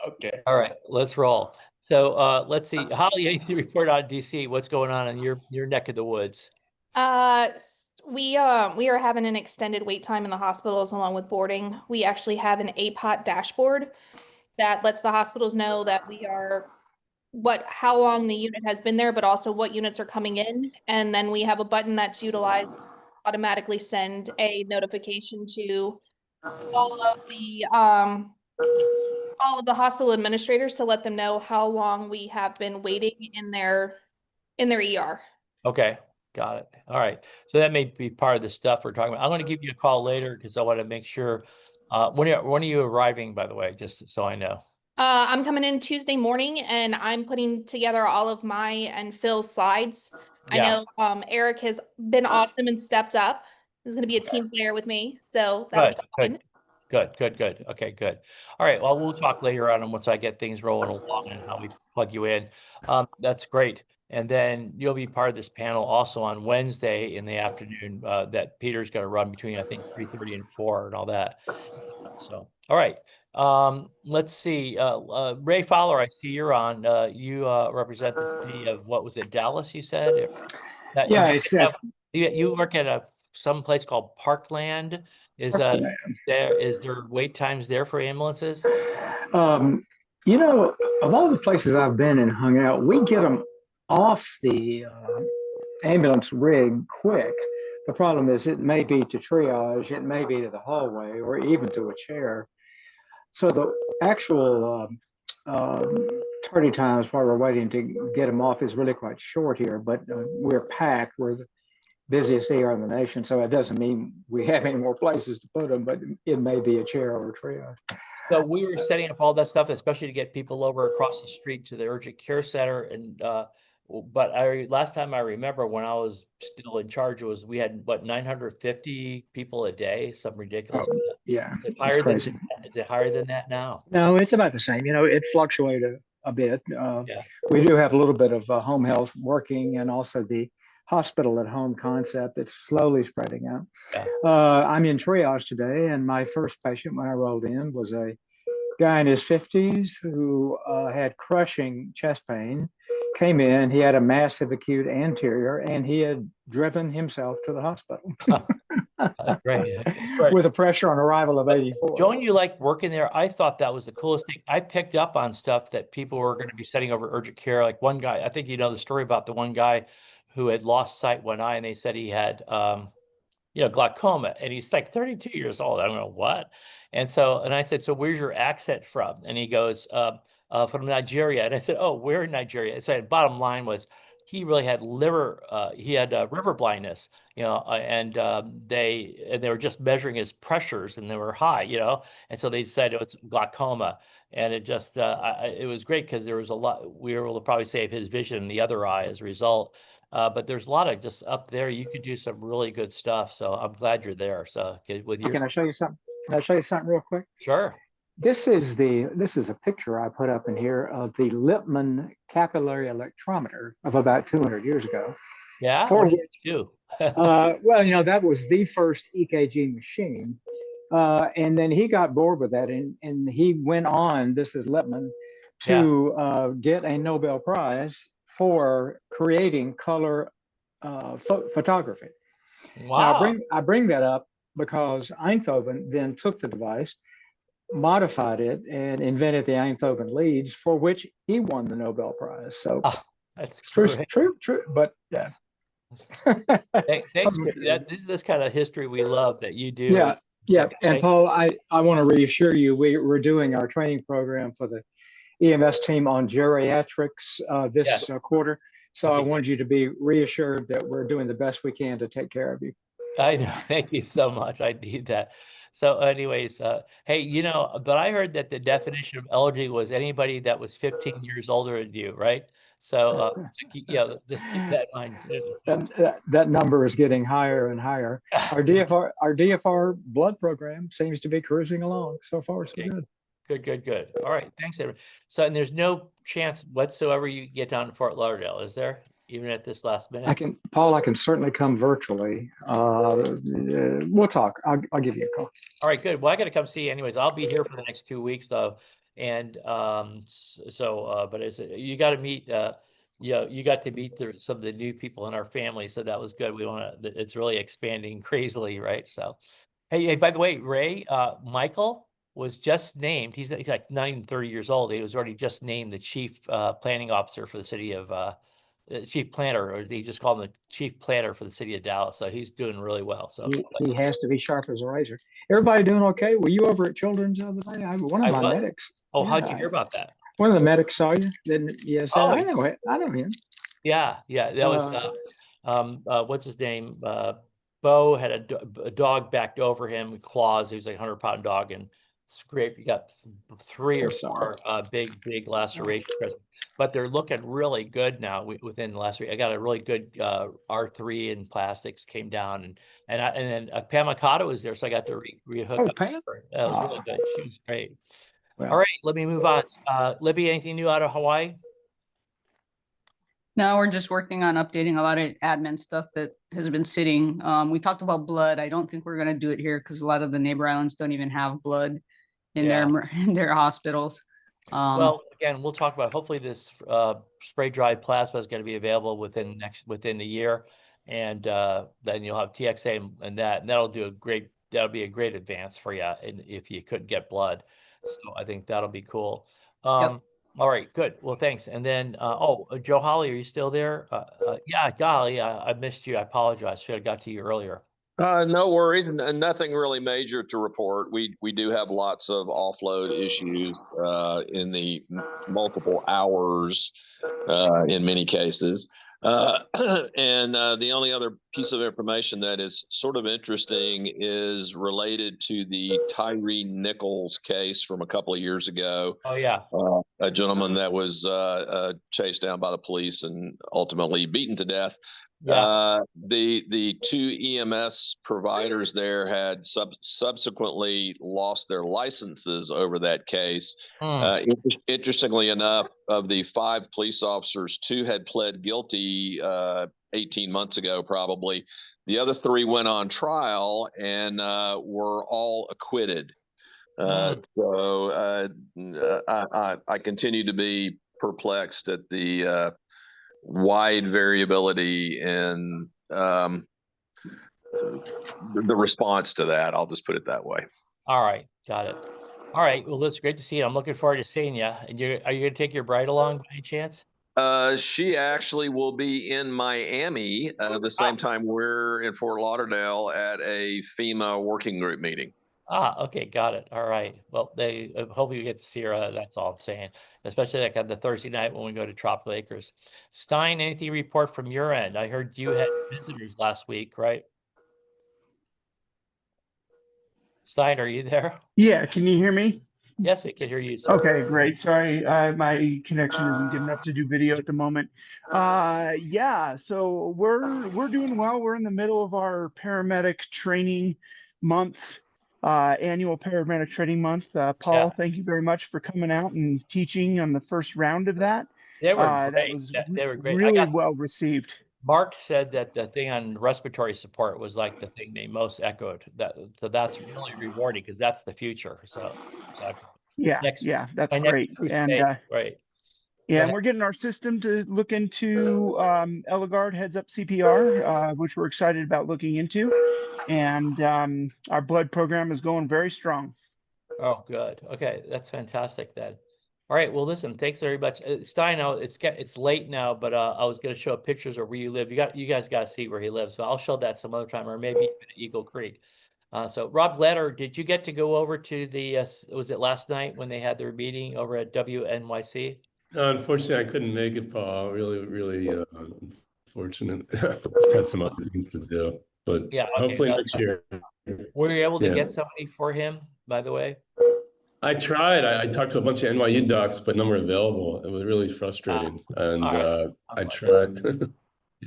Okay. All right, let's roll. So let's see. Holly, anything to report on DC? What's going on in your neck of the woods? We are having an extended wait time in the hospitals along with boarding. We actually have an APOT dashboard that lets the hospitals know that we are how long the unit has been there, but also what units are coming in. And then we have a button that's utilized to automatically send a notification to all of the hospital administrators to let them know how long we have been waiting in their ER. Okay, got it. All right. So that may be part of the stuff we're talking about. I'm going to give you a call later because I want to make sure. When are you arriving, by the way, just so I know? I'm coming in Tuesday morning and I'm putting together all of my and Phil's slides. Yeah. I know Eric has been awesome and stepped up. He's going to be a team player with me. So that'll be fun. Good. Okay, good. All right. Well, we'll talk later on once I get things rolling along and how we plug you in. That's great. And then you'll be part of this panel also on Wednesday in the afternoon that Peter's going to run between, I think, 3:30 and 4 and all that. So, all right. Let's see. Ray Fowler, I see you're on. You represent the city of, what was it, Dallas, you said? Yeah, you work at some place called Parkland. Is there wait times there for ambulances? You know, of all the places I've been and hung out, we get them off the ambulance rig quick. The problem is it may be to triage, it may be to the hallway, or even to a chair. So the actual tardy times while we're waiting to get them off is really quite short here, but we're packed. We're the busiest ER in the nation, so it doesn't mean we have any more places to put them, but it may be a chair or a triage. So we were setting up all that stuff, especially to get people over across the street to the urgent care center. And but last time I remember when I was still in charge, we had 950 people a day, some ridiculous. Yeah, is it higher than that now? No, it's about the same. You know, it fluctuated a bit. We do have a little bit of home health working, and also the hospital at home concept that's slowly spreading out. I'm in triage today, and my first patient when I rolled in was a guy in his 50s who had crushing chest pain, came in, he had a massive acute anterior, and he had driven himself to the hospital. Great. With a pressure on arrival of 84. Don't you like working there? I thought that was the coolest thing. I picked up on stuff that people were going to be setting over urgent care. Like one guy, I think you know the story about the one guy who had lost sight one eye, and they said he had glaucoma, and he's like 32 years old. I don't know what. And I said, so where's your accent from? And he goes, from Nigeria. And I said, oh, where in Nigeria? So bottom line was he really had river blindness, and they were just measuring his pressures and they were high, and so they said it was glaucoma. And it just, it was great because there was a lot, we were able to probably save his vision in the other eye as a result. But there's a lot of just up there, you could do some really good stuff. So I'm glad you're there. So Can I show you something? Can I show you something real quick? Sure. This is a picture I put up in here of the Lippmann capillary electrometer of about 200 years ago. Yeah, For what did which, you do? well, you know, that was the first EKG machine. And then he got bored with that, and he went on, this is Lippmann, to get a Nobel Prize for creating color photography. Wow. Now, I bring that up because Einthoven then took the device, modified it, and invented the Einthoven leads, for which he won the Nobel Prize. So that's true, great. true. But yeah. Thanks for that. This is this kind of history we love that you do. Yeah, yeah. And Thank- Paul, I want to reassure you, we're doing our training program for the EMS team on geriatrics this quarter. So I wanted you to be reassured that we're doing the best we can to take care of you. I know. Thank you so much. I need that. So anyways, hey, you know, but I heard that the definition of elderly was anybody that was 15 years older than you, right? So, just keep that in mind. That number is getting higher and higher. Our DFR blood program seems to be cruising along. So far, so good. Good. All right. Thanks, everyone. So, and there's no chance whatsoever you get down to Fort Lauderdale, is there? Even at this last minute? Paul, I can certainly come virtually. We'll talk. I'll give you a call. All right, good. Well, I got to come see you anyways. I'll be here for the next 2 weeks though. And but it's, you got to meet, you got to meet some of the new people in our family. So that was good. We want to, it's really expanding crazily, right? So, hey, by the way, Ray, Michael was just named, he's like not even 30 years old. He was already just named the chief planning officer for the city of, chief planner, or they just call him the chief planner for the city of Dallas. So he's doing really well. So he has to be sharp as a razor. Everybody doing okay? Were you over at Children's the other day? One of my medics. Oh, how'd you hear about that? One of the medics saw you. Then said, I know it. I know him. Yeah. That was what's his name? Bo had a dog backed over him with claws. He was like a 100-pound dog, and scraped. You got 3 or 4 big lacerations, but they're looking really good now within the last week. I got a really good R3 and plastics came down, and then Pam Mikado was there, so I got to rehook up. Pam? That was really good. She was great. Well, all right, let me move on. Libby, anything new out of Hawaii? No, we're just working on updating a lot of admin stuff that has been sitting. We talked about blood. I don't think we're going to do it here because a lot of the neighbor islands don't even have blood in their hospitals. Well, again, we'll talk about, hopefully this spray dried plasma is going to be available within the year, and then you'll have TXA and that'll be a great advance for you, and if you couldn't get blood. So I think that'll be cool. All right, good. Well, thanks. And then, Joe Holly, are you still there? Yeah, golly, I missed you. I apologize. Should have got to you earlier. No worries, and nothing really major to report. We do have lots of offload issues in the multiple hours in many cases. And the only other piece of information that is sort of interesting is related to the Tyree Nichols case from a couple of years ago. Oh, yeah. A gentleman that was chased down by the police and ultimately beaten to death. Yeah. The 2 EMS providers there had subsequently lost their licenses over that case. Interestingly enough, of the 5 police officers, 2 had pled guilty 18 months ago, probably. The other 3 went on trial and were all acquitted. So I continue to be perplexed at the wide variability in the response to that. I'll just put it that way. All right, got it. All right, well, it's great to see you. I'm looking forward to seeing you. And are you going to take your bride along by any chance? She actually will be in Miami the same time we're in Fort Lauderdale at a FEMA working group meeting. Okay, got it. All right. Well, hopefully you get to see her. That's all I'm saying, especially like on the Thursday night when we go to Tropical Acres. Stein, anything to report from your end? I heard you had visitors last week, right? Stein, are you there? Yeah, can you hear me? Yes, we can hear you, sir. Okay, great. Sorry, my connection isn't good enough to do video at the moment. Yeah, so we're doing well. We're in the middle of our paramedic training month. annual Paramedic Training Month. Paul, thank you very much for coming out and teaching on the first round of that. They were That great. was They were great. really well received. Mark said that the thing on respiratory support was like the thing they most echoed. So that's really rewarding because that's the future. So yeah, that's great. And right. Yeah, and we're getting our system to look into Eligard heads up CPR, which we're excited about looking into. And our blood program is going very strong. Oh, good. Okay, that's fantastic then. All right. Well, listen, thanks very much. Stein, it's late now, but I was going to show pictures of where you live. You guys got to see where he lives. So I'll show that some other time, or maybe even at Eagle Creek. So Rob Letter, did you get to go over to the, was it last night when they had their meeting over at WNYC? Unfortunately, I couldn't make it, Paul. Really unfortunate. Just had some other things to do, but yeah, okay, hopefully next year. Were you able to get somebody for him, by the way? I tried. I talked to a bunch of NYU docs, but none were available. It was really frustrating. And I tried.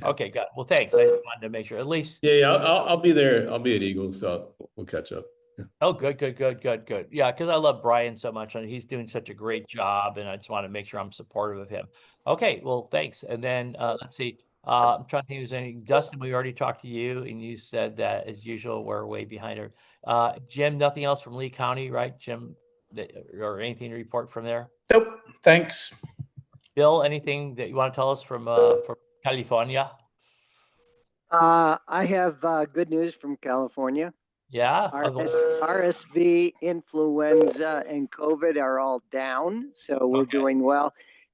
Okay, good. Well, thanks. I just wanted to make sure at least. Yeah, I'll be there. I'll be at Eagle, so we'll catch up. Yeah. Oh, good. Yeah, because I love Brian so much and he's doing such a great job, and I just want to make sure I'm supportive of him. Okay, well, thanks. And then let's see. I'm trying to think if there's anything. Dustin, we already talked to you, and you said that as usual we're way behind her. Jim, nothing else from Lee County, right, Jim? Or anything to report from there? Nope. Thanks. Bill, anything that you want to tell us from California? I have good news from California. Yeah. RSV, influenza, and COVID are all down, so we're doing well.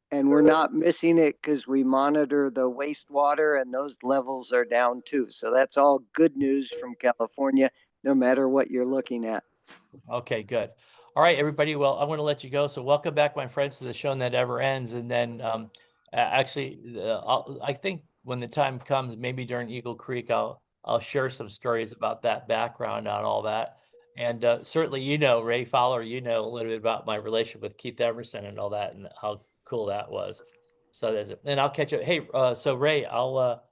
And we're not missing it because we monitor the wastewater and those levels are down too. So that's all good news from California, no matter what you're looking at. Okay, good. All right, everybody. Well, I'm going to let you go. So welcome back, my friends, to the show that never ends. And then I think when the time comes, maybe during Eagle Creek, I'll share some stories about that background on all that. And certainly, Ray Fowler, a little bit about my relationship with Keith Emerson and all that and how cool that was. So there's it. And I'll catch up. Hey, so Ray, I'll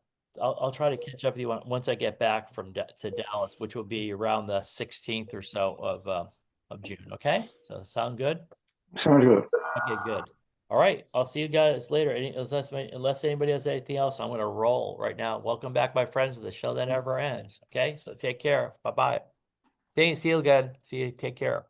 try to catch up with you once I get back to Dallas, which will be around the 16th or so of June. Okay, so sound good? Sounds good. Okay, good. All right, I'll see you guys later. Unless anybody has anything else, I'm going to roll right now. Welcome back, my friends, to the show that never ends. Okay, so take care. Bye-bye. See you again. See you. Take care.